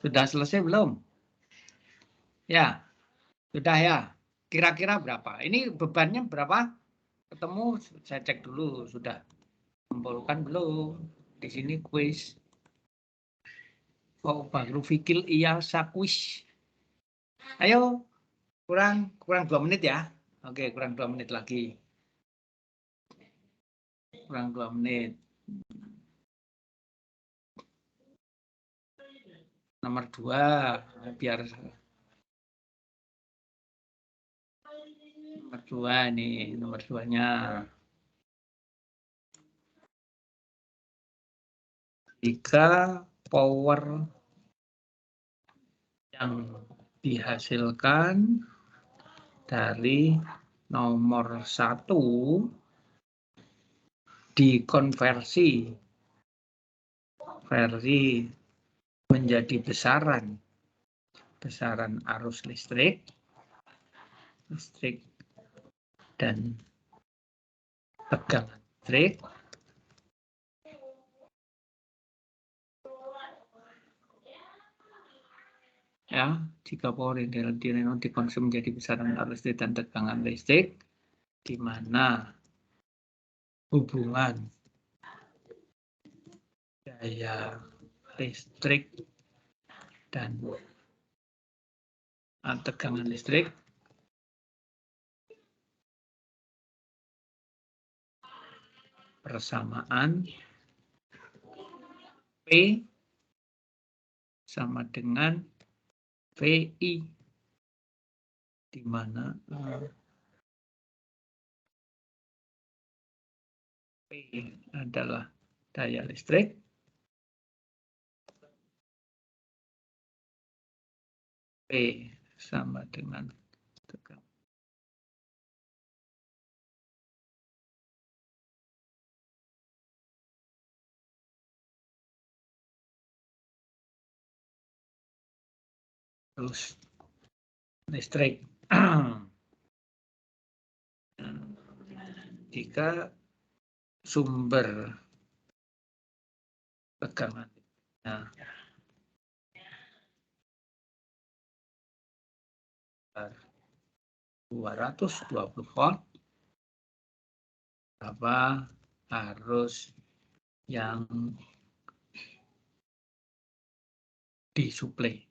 Sudah selesai belum? Ya, sudah ya. Kira-kira berapa? Ini bebannya berapa? Ketemu, saya cek dulu. Sudah kumpulkan belum? Di sini kuis. Oh, baru fikir iya sakuis. Ayo, kurang 2 menit ya. Oke, kurang 2 menit lagi. Kurang 2 menit. Nomor 2, biar nomor 2 nih, nomor 2-nya. Jika power yang dihasilkan dari nomor 1 dikonversi menjadi besaran arus listrik dan tegangan listrik, ya, jika power yang dikonsumsi menjadi besaran arus listrik dan tegangan listrik, di mana hubungan daya listrik dan tegangan listrik persamaan P sama dengan VI, di mana P adalah daya listrik, P sama dengan tegangan. Terus listrik. Jika sumber tegangan 220 volt, apa harus yang disuplai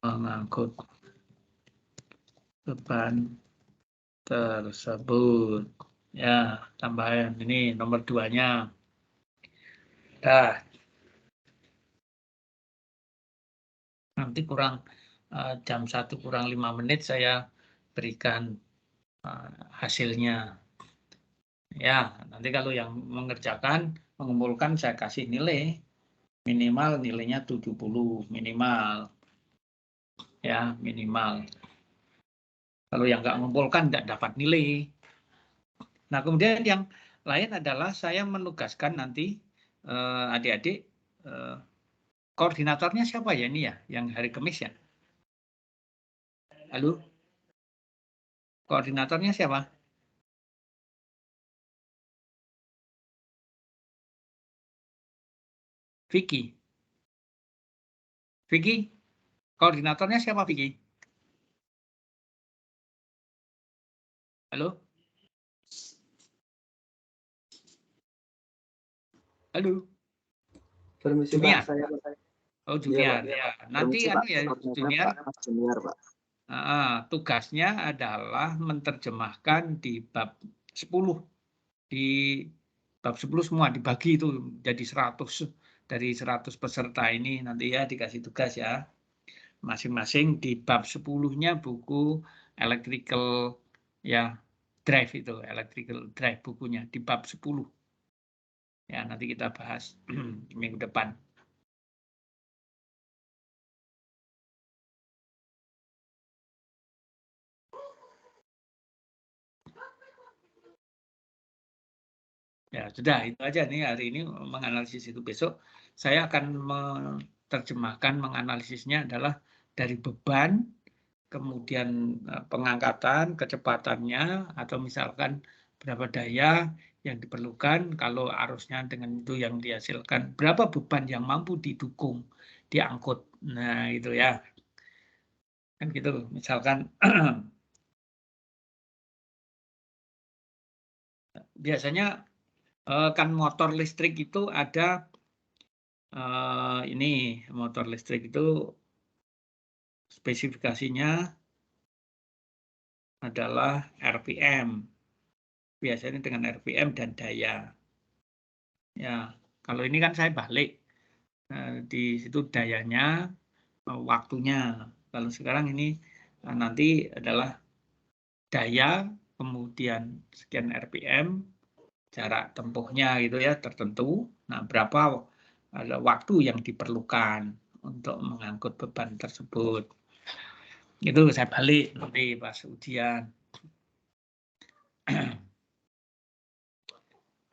mengangkut beban tersebut. Ya, tambahan ini nomor 2-nya. Dah. Nanti kurang jam 1 kurang 5 menit saya berikan hasilnya. Ya, nanti kalau yang mengerjakan, mengumpulkan saya kasih nilai. Minimal nilainya 70, minimal. Ya, minimal. Kalau yang nggak mengumpulkan, nggak dapat nilai. Nah, kemudian yang lain adalah saya menugaskan nanti adik-adik, koordinatornya siapa ya ini ya, yang hari Kamis ya? Halo? Koordinatornya siapa? Vicky. Vicky, koordinatornya siapa Vicky? Halo? Halo? Permisi Junior? Pak, saya Oh, Junior. ya, Ya. Nanti permisi, anu Pak. ya, Junior. Pak Junior, Pak. Tugasnya adalah menerjemahkan di bab 10. Di bab 10 semua dibagi itu jadi 100. Dari 100 peserta ini nanti ya dikasih tugas ya. Masing-masing di bab 10-nya buku electrical ya drive itu, electrical drive bukunya di bab 10. Ya, nanti kita bahas minggu depan. Ya, sudah itu aja nih hari ini menganalisis itu. Besok saya akan menerjemahkan, menganalisisnya adalah dari beban, kemudian pengangkatan, kecepatannya, atau misalkan berapa daya yang diperlukan, kalau arusnya dengan itu yang dihasilkan, berapa beban yang mampu didukung, diangkut. Nah, itu ya. Kan gitu, misalkan biasanya kan motor listrik itu ada ini motor listrik itu spesifikasinya adalah RPM. Biasanya dengan RPM dan daya. Ya, kalau ini kan saya balik. Di situ dayanya, waktunya. Kalau sekarang ini nanti adalah daya, kemudian sekian RPM, jarak tempuhnya gitu ya tertentu. Nah, berapa ada waktu yang diperlukan untuk mengangkut beban tersebut. Itu saya balik nanti pas ujian.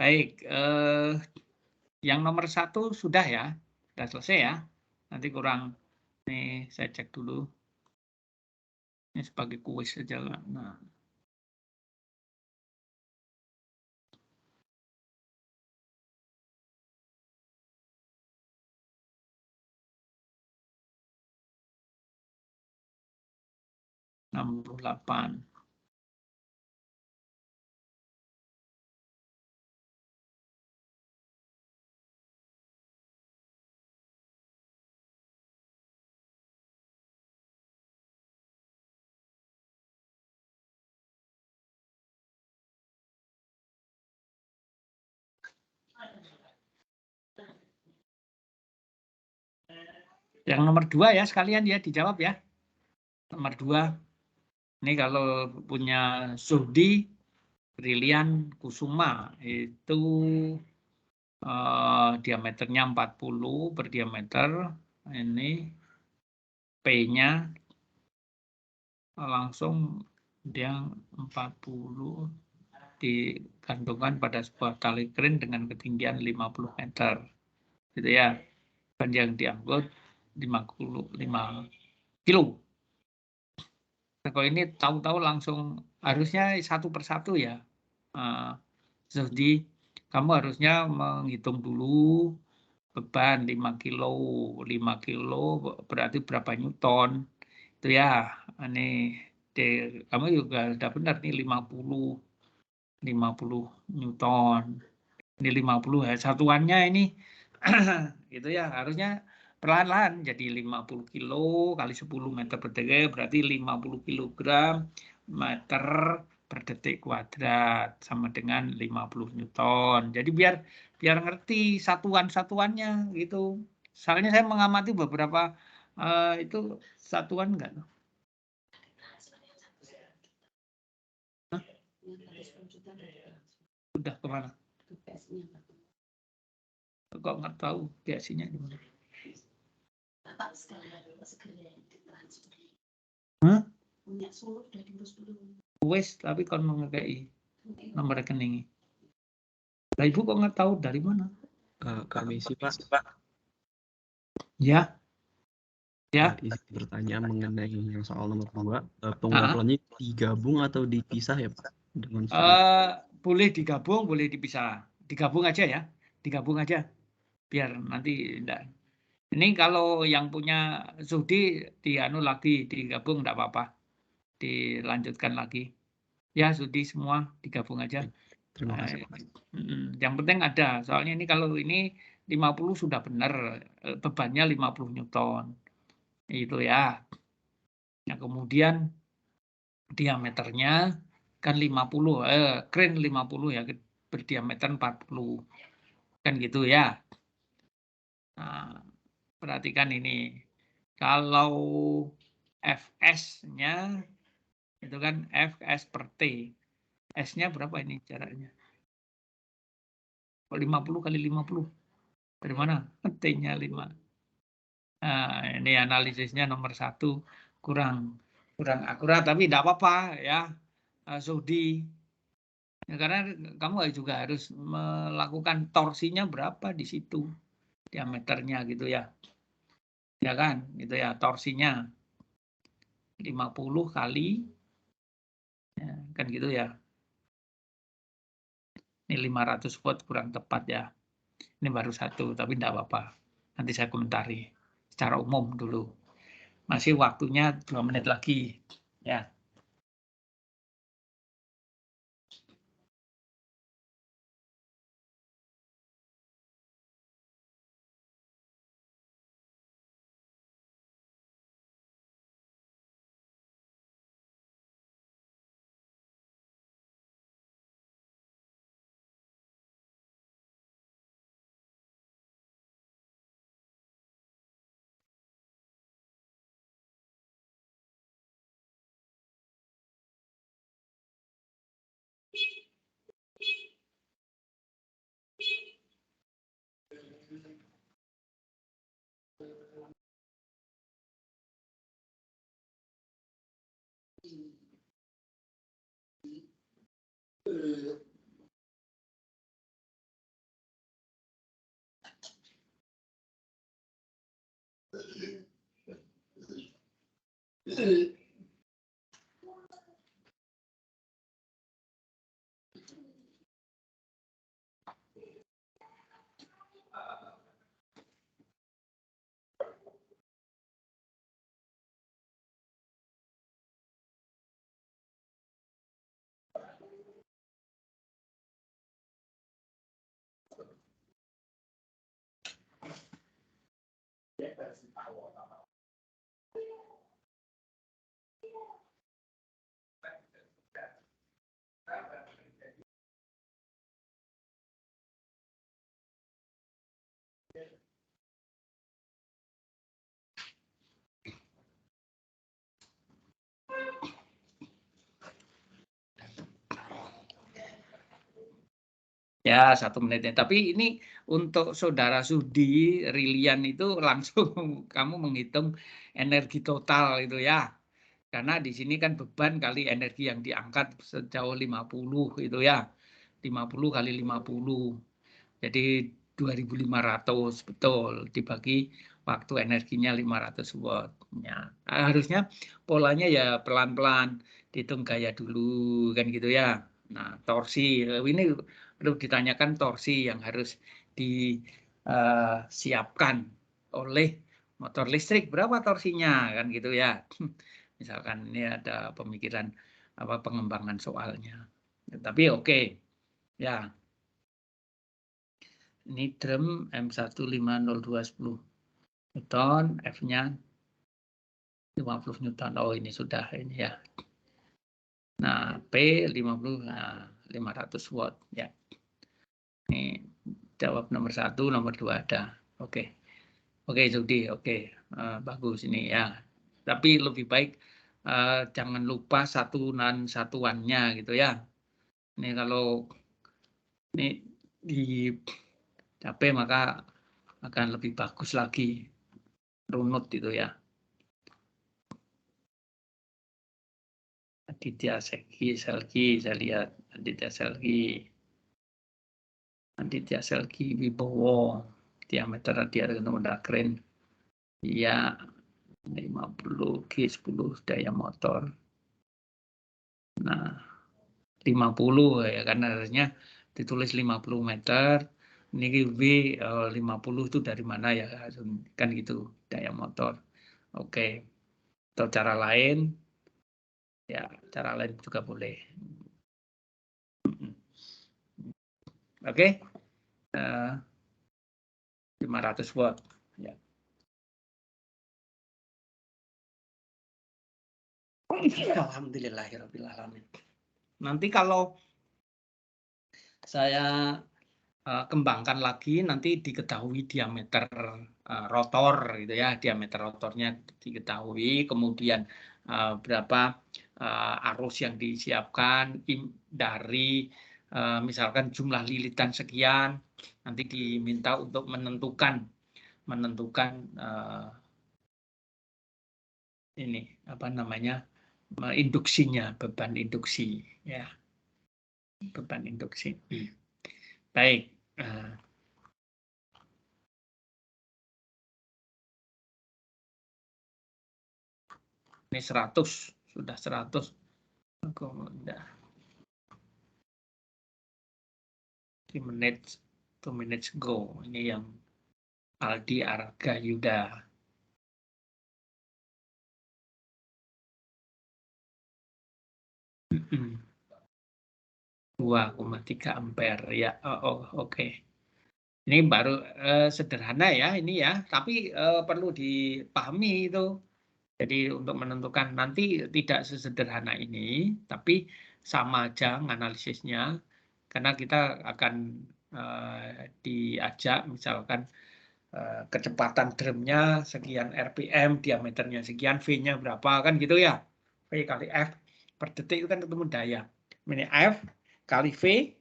Baik, yang nomor 1 sudah ya, sudah selesai ya. Nanti kurang, nih saya cek dulu. Ini sebagai kuis saja. Nah. Yang nomor 2 ya sekalian ya dijawab ya. Nomor 2. Ini kalau punya Suhdi Brilian Kusuma itu diameternya 40 berdiameter. Ini P-nya langsung dia 40 digantungkan pada sebuah tali kren dengan ketinggian 50 meter. Gitu ya. beban yang diangkut 55 kilo. Nah, kalau ini tahu-tahu langsung harusnya satu persatu ya. Jadi kamu harusnya menghitung dulu beban 5 kilo. 5 kilo berarti berapa newton. Itu ya. Ini kamu juga sudah benar nih 50 newton. Ini 50 ya. Satuannya ini gitu ya. Harusnya perlahan-lahan jadi 50 kilo kali 10 meter per detik berarti 50 kilogram meter per detik kuadrat sama dengan 50 newton. Jadi biar ngerti satuan-satuannya gitu. Soalnya saya mengamati beberapa itu satuan enggak? Hah? Udah kemana? Kok nggak tahu PSI-nya di mana? Hah? Wes, tapi kon mengekei nomor rekening. Lah Ibu kok nggak tahu dari mana? Permisi Pak. Ya. Ya. Tadi bertanya mengenai yang soal nomor 2, pengumpulannya digabung atau dipisah ya Pak? Dengan boleh digabung, boleh dipisah. Digabung aja ya. Digabung aja. Biar nanti enggak. Ini kalau yang punya Sudi lagi digabung enggak apa-apa. Dilanjutkan lagi. Ya, Sudi semua digabung aja. Terima kasih Pak. Yang penting ada. Soalnya ini kalau ini 50 sudah benar. Bebannya 50 newton. Itu ya. Nah, kemudian diameternya kan 50, crane 50 ya, berdiameter 40. Kan gitu ya. Nah, perhatikan ini. Kalau Fs-nya itu kan Fs per T. S-nya berapa ini caranya? 50 kali 50. Dari mana? T-nya 5. Nah, ini analisisnya nomor 1 kurang akurat, tapi tidak apa-apa ya, Sudi. Ya, karena kamu juga harus melakukan torsinya berapa di situ, diameternya gitu ya. Ya kan, gitu ya, torsinya 50 kali, ya, kan gitu ya. Ini 500 watt kurang tepat ya. Ini baru 1, tapi tidak apa-apa. Nanti saya komentari secara umum dulu. Masih waktunya 2 menit lagi. Ya. Ya, 1 menitnya. Tapi ini untuk saudara Sudi, Rilian itu langsung kamu menghitung energi total itu ya. Karena di sini kan beban kali energi yang diangkat sejauh 50 itu ya. 50 kali 50. Jadi 2500, betul, dibagi waktu energinya 500 watt. Ya, harusnya polanya ya pelan-pelan, dihitung gaya dulu kan gitu ya. Nah, torsi ini perlu ditanyakan torsi yang harus disiapkan oleh motor listrik, berapa torsinya kan gitu ya. Misalkan ini ada pemikiran apa pengembangan soalnya. Tapi oke. Ya. Ini drum M15020 Newton, F-nya 50 Newton. Oh, ini sudah ini ya. Nah, P 50, nah, 500 watt ya. Ini jawab nomor 1, nomor 2 ada. Oke. Oke, Zudi, oke. Bagus ini ya. Tapi lebih baik jangan lupa satuannya gitu ya. Ini kalau ini dicapai maka akan lebih bagus lagi runut itu ya. Aditya Selgi, saya lihat Aditya Selgi Wibowo, diameter radiator ketemu dakren. Iya, 50 G10 daya motor. Nah, 50 ya karena harusnya ditulis 50 meter. Ini W 50 itu dari mana ya? Kan gitu, daya motor. Oke. Atau cara lain, ya cara lain juga boleh. Oke. 500 watt. Ya. Alhamdulillahirrahmanirrahim. Nanti kalau saya kembangkan lagi, nanti diketahui diameter rotor, gitu ya, diameter rotornya diketahui, kemudian berapa arus yang disiapkan dari misalkan jumlah lilitan sekian, nanti diminta untuk menentukan ini apa namanya induksinya, beban induksi ya, beban induksi. Baik. Ini 100, sudah 100. Udah. 2 minutes go. Ini yang Aldi Arga Yuda. 2,3 ampere ya. Oke. Ini baru sederhana ya ini ya, tapi perlu dipahami itu. Jadi untuk menentukan nanti tidak sesederhana ini, tapi sama aja analisisnya, karena kita akan diajak misalkan kecepatan drumnya sekian RPM, diameternya sekian, V-nya berapa kan gitu ya. V kali F per detik itu kan ketemu daya. Ini F kali V,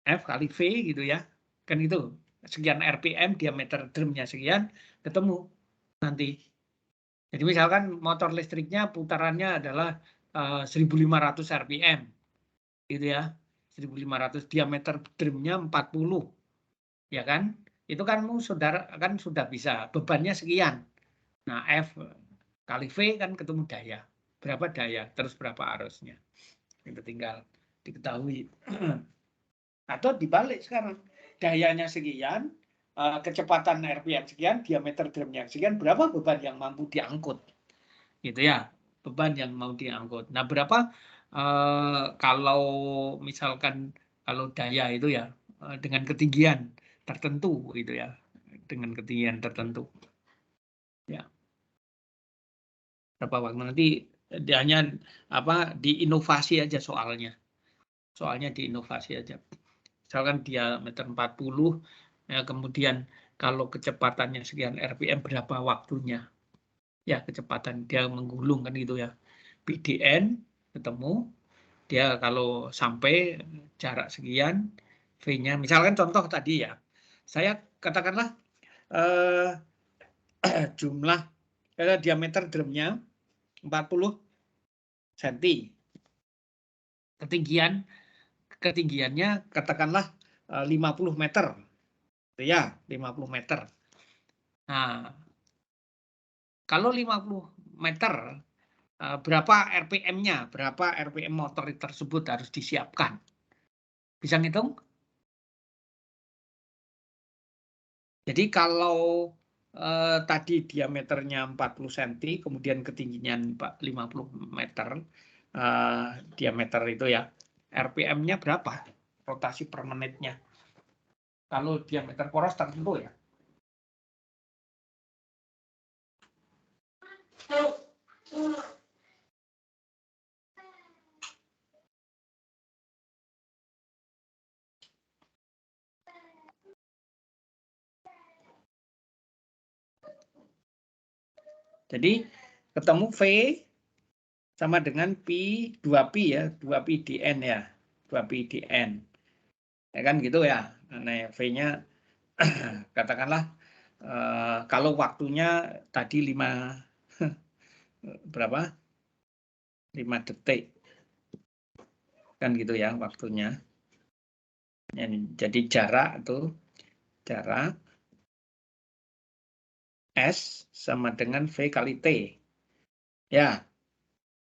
F kali V gitu ya. Kan itu sekian RPM, diameter drumnya sekian, ketemu nanti. Jadi misalkan motor listriknya putarannya adalah 1500 RPM. Gitu ya. 1500, diameter drumnya 40. Ya kan? Itu kan saudara kan sudah bisa, bebannya sekian. Nah, F kali V kan ketemu daya. Berapa daya, terus berapa arusnya. Itu tinggal diketahui. Atau dibalik sekarang. Dayanya sekian, kecepatan RPM sekian, diameter drumnya sekian, berapa beban yang mampu diangkut. Gitu ya, beban yang mau diangkut. Nah, berapa kalau misalkan kalau daya itu ya dengan ketinggian tertentu gitu ya, dengan ketinggian tertentu. Ya. Berapa waktu nanti dia hanya apa diinovasi aja soalnya. Soalnya diinovasi aja. Misalkan diameter 40 ya, kemudian kalau kecepatannya sekian RPM berapa waktunya? Ya, kecepatan dia menggulung kan gitu ya. PDN ketemu dia kalau sampai jarak sekian V-nya misalkan contoh tadi ya. Saya katakanlah jumlah diameter drumnya 40 cm. Ketinggiannya katakanlah 50 meter. Ya, 50 meter. Nah, kalau 50 meter, berapa RPM-nya? Berapa RPM motor tersebut harus disiapkan? Bisa ngitung? Jadi kalau tadi diameternya 40 cm, kemudian ketinggian 50 meter, diameter itu ya, RPM-nya berapa? Rotasi per menitnya. Kalau diameter poros tertentu ya. Jadi ketemu V sama dengan pi 2pi ya, 2pi di N ya, 2pi di N. Ya kan gitu ya. Nah, V-nya katakanlah kalau waktunya tadi 5 berapa? 5 detik. Kan gitu ya waktunya. Jadi jarak itu jarak S sama dengan V kali T. Ya,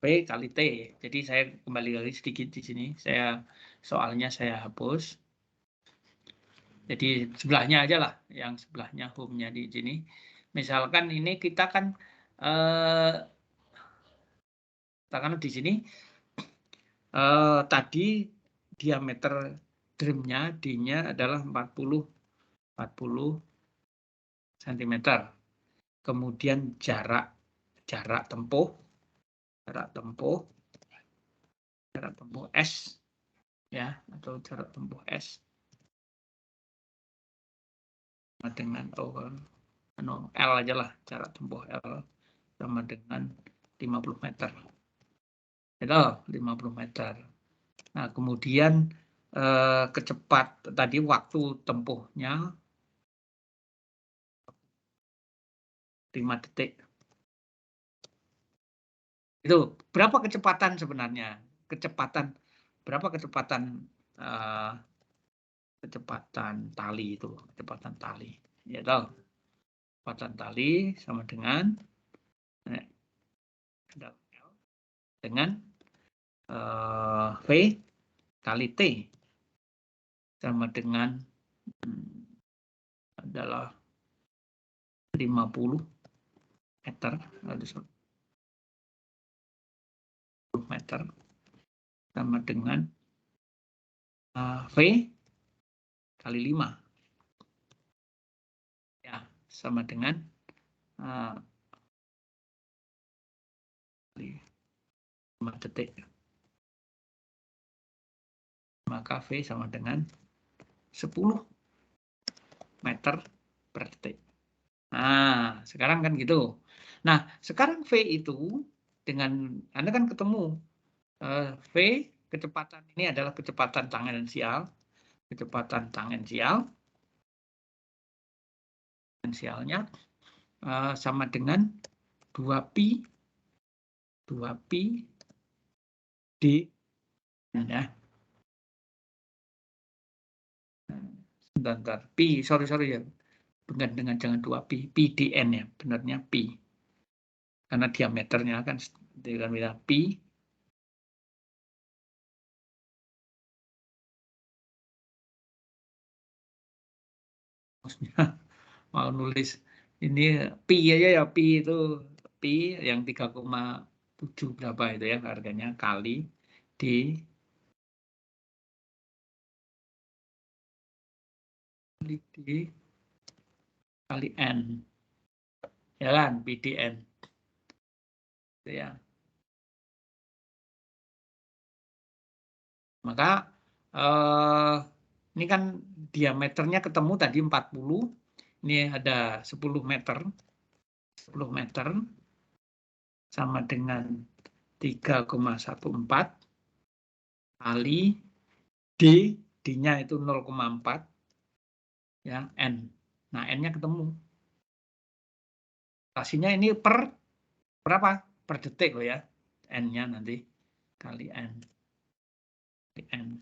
V kali T. Jadi saya kembali lagi sedikit di sini. Soalnya saya hapus. Jadi sebelahnya aja lah, yang sebelahnya home-nya di sini. Misalkan ini kita kan katakanlah di sini tadi diameter drumnya D-nya adalah 40 cm. Kemudian jarak tempuh S ya, atau jarak tempuh S sama dengan L aja lah, jarak tempuh L sama dengan 50 meter. Itu 50 meter. Nah, kemudian tadi waktu tempuhnya 5 detik. Itu berapa kecepatan sebenarnya? Berapa kecepatan tali itu? Kecepatan tali. Ya tahu. Kecepatan tali sama dengan V kali T sama dengan adalah 50 meter, 10 meter sama dengan V kali 5. Ya, sama dengan 5 detik. Maka V sama dengan 10 meter per detik. Nah, sekarang kan gitu. Nah, sekarang V itu dengan Anda kan ketemu V kecepatan ini adalah kecepatan tangensial. Kecepatan tangensialnya sama dengan 2pi D ya. Sebentar. Pi, sorry ya. Dengan jangan 2pi, pi dn ya, benarnya pi. Karena diameternya kan dengan pi. Maksudnya mau nulis ini pi aja ya, pi itu pi yang 3,7 berapa itu ya harganya kali D kali N. Ya kan, PDN. Itu ya. Maka ini kan diameternya ketemu tadi 40. Ini ada 10 meter. 10 meter sama dengan 3,14 kali D, D-nya itu 0,4 ya, N. Nah, N-nya ketemu. Rotasinya ini per berapa? Per detik loh ya. N-nya nanti kali N. Kali N.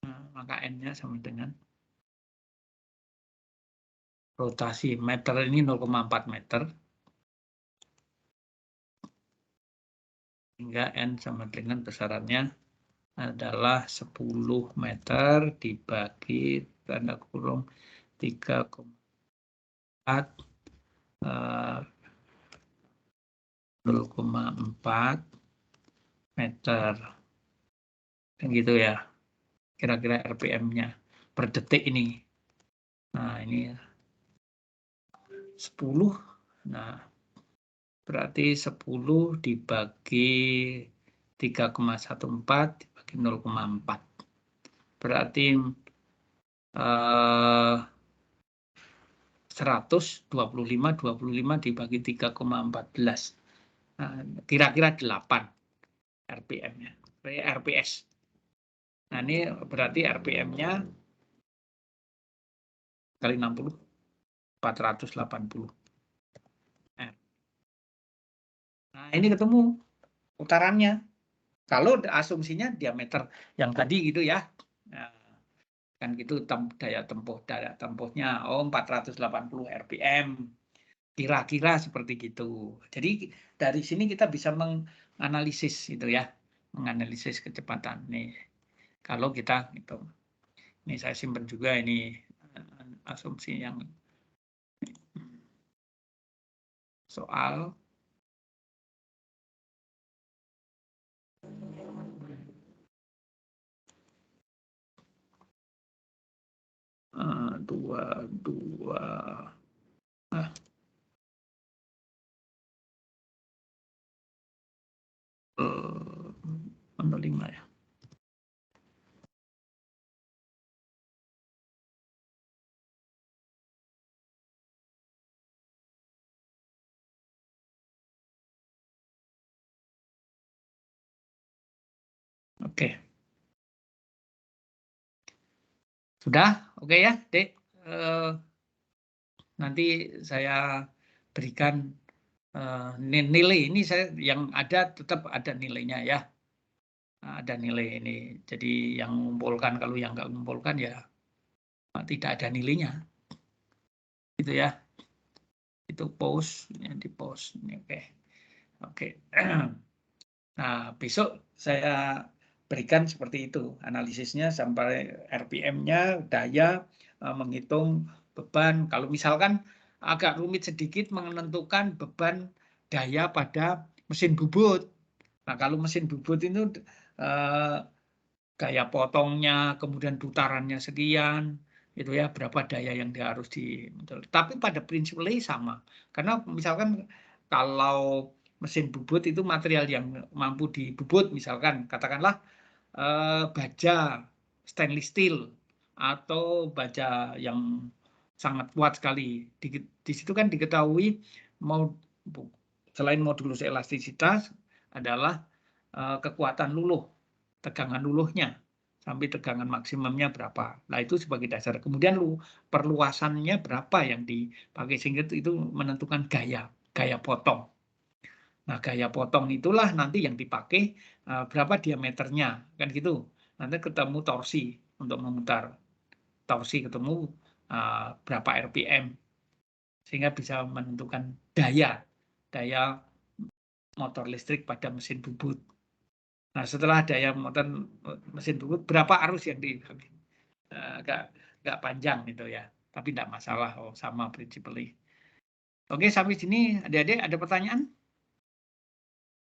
Nah, maka N-nya sama dengan rotasi meter ini 0,4 meter. Hingga N sama dengan besarannya adalah 10 meter dibagi tanda kurung 3,4 0,4 meter. Kan gitu ya. Kira-kira RPM-nya per detik ini. Nah, ini 10. Nah, berarti 10 dibagi 3,14 dibagi 0,4. Berarti 125 dibagi 3,14. Nah, kira-kira 8 RPM-nya. RPS. Nah, ini berarti RPM-nya kali 60, 480. Nah, ini ketemu putarannya. Kalau asumsinya diameter yang tadi gitu ya. Nah, kan gitu daya tempuhnya 480 RPM. Kira-kira seperti gitu. Jadi dari sini kita bisa menganalisis itu ya. Menganalisis kecepatan nih. Kalau kita gitu. Ini saya simpan juga ini asumsi yang soal dua 05 ya. Oke. Sudah? Oke ya, Dek. Nanti saya berikan nilai ini yang ada tetap ada nilainya ya. Ada nilai ini. Jadi yang mengumpulkan, kalau yang nggak mengumpulkan ya tidak ada nilainya. Gitu ya. Itu post, yang di post. Oke. Oke. Nah, besok saya berikan seperti itu. Analisisnya sampai RPM-nya, daya, menghitung beban. Kalau misalkan agak rumit sedikit menentukan beban daya pada mesin bubut. Nah, kalau mesin bubut itu gaya potongnya, kemudian putarannya sekian, itu ya berapa daya yang dia harus di. Tapi pada prinsipnya sama. Karena misalkan kalau mesin bubut itu material yang mampu dibubut, misalkan katakanlah baja stainless steel atau baja yang sangat kuat sekali. Di situ kan diketahui selain modulus elastisitas adalah kekuatan luluh, tegangan luluhnya sampai tegangan maksimumnya berapa. Nah, itu sebagai dasar. Kemudian perluasannya berapa yang dipakai sehingga itu menentukan gaya potong. Nah, gaya potong itulah nanti yang dipakai berapa diameternya, kan gitu. Nanti ketemu torsi untuk memutar. Torsi ketemu berapa RPM. Sehingga bisa menentukan daya motor listrik pada mesin bubut. Nah, setelah daya motor mesin bubut, berapa arus yang dipakai? Agak panjang itu ya, tapi tidak masalah, sama prinsipnya. Oke, sampai sini adik-adik ada pertanyaan?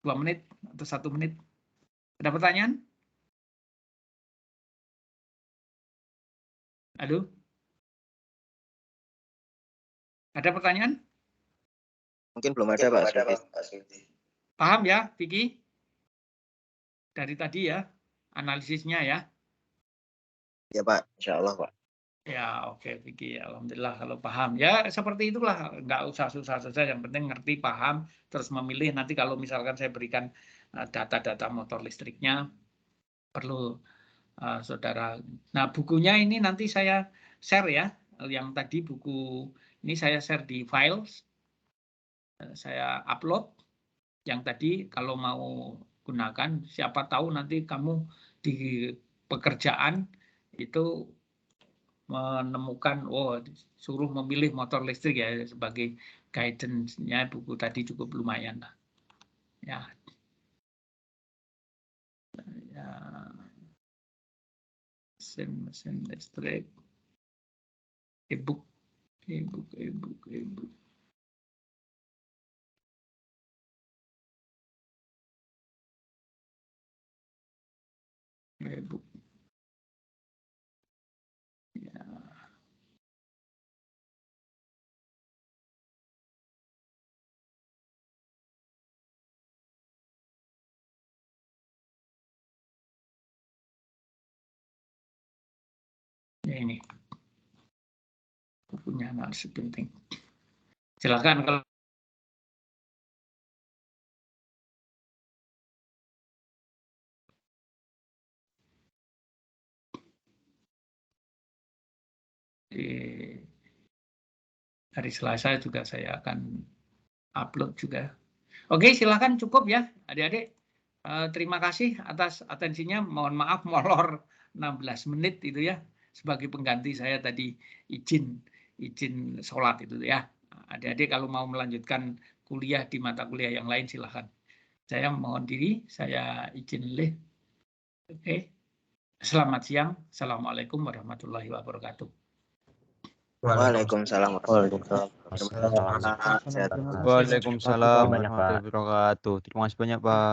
2 menit atau 1 menit. Ada pertanyaan? Aduh. Ada pertanyaan? Mungkin belum ada, Pak. Paham ya, Vicky? Dari tadi ya, analisisnya ya. Ya, Pak. Insya Allah, Pak. Ya, oke, Vicky. Alhamdulillah kalau paham. Ya, seperti itulah. Nggak usah susah-susah. Yang penting ngerti, paham, terus memilih. Nanti kalau misalkan saya berikan data-data motor listriknya, perlu saudara. Nah, bukunya ini nanti saya share ya. Yang tadi buku ini saya share di files. Saya upload. Yang tadi kalau mau gunakan, siapa tahu nanti kamu di pekerjaan itu menemukan, suruh memilih motor listrik ya sebagai guidance-nya buku tadi cukup lumayan lah. Ya. Ya. Mesin listrik. E-book. E-book. Ya. Ya ini bukunya analisis penting. Silakan kalau di hari Selasa juga saya akan upload juga. Oke, silakan cukup ya adik-adik. Terima kasih atas atensinya. Mohon maaf molor 16 menit itu ya. Sebagai pengganti saya tadi izin sholat itu ya. Adik-adik kalau mau melanjutkan kuliah di mata kuliah yang lain silahkan. Saya mohon diri, saya izin live. Oke. Selamat siang. Assalamualaikum warahmatullahi wabarakatuh. Waalaikumsalam warahmatullahi wabarakatuh. Waalaikumsalam warahmatullahi wabarakatuh. Terima kasih banyak, Pak.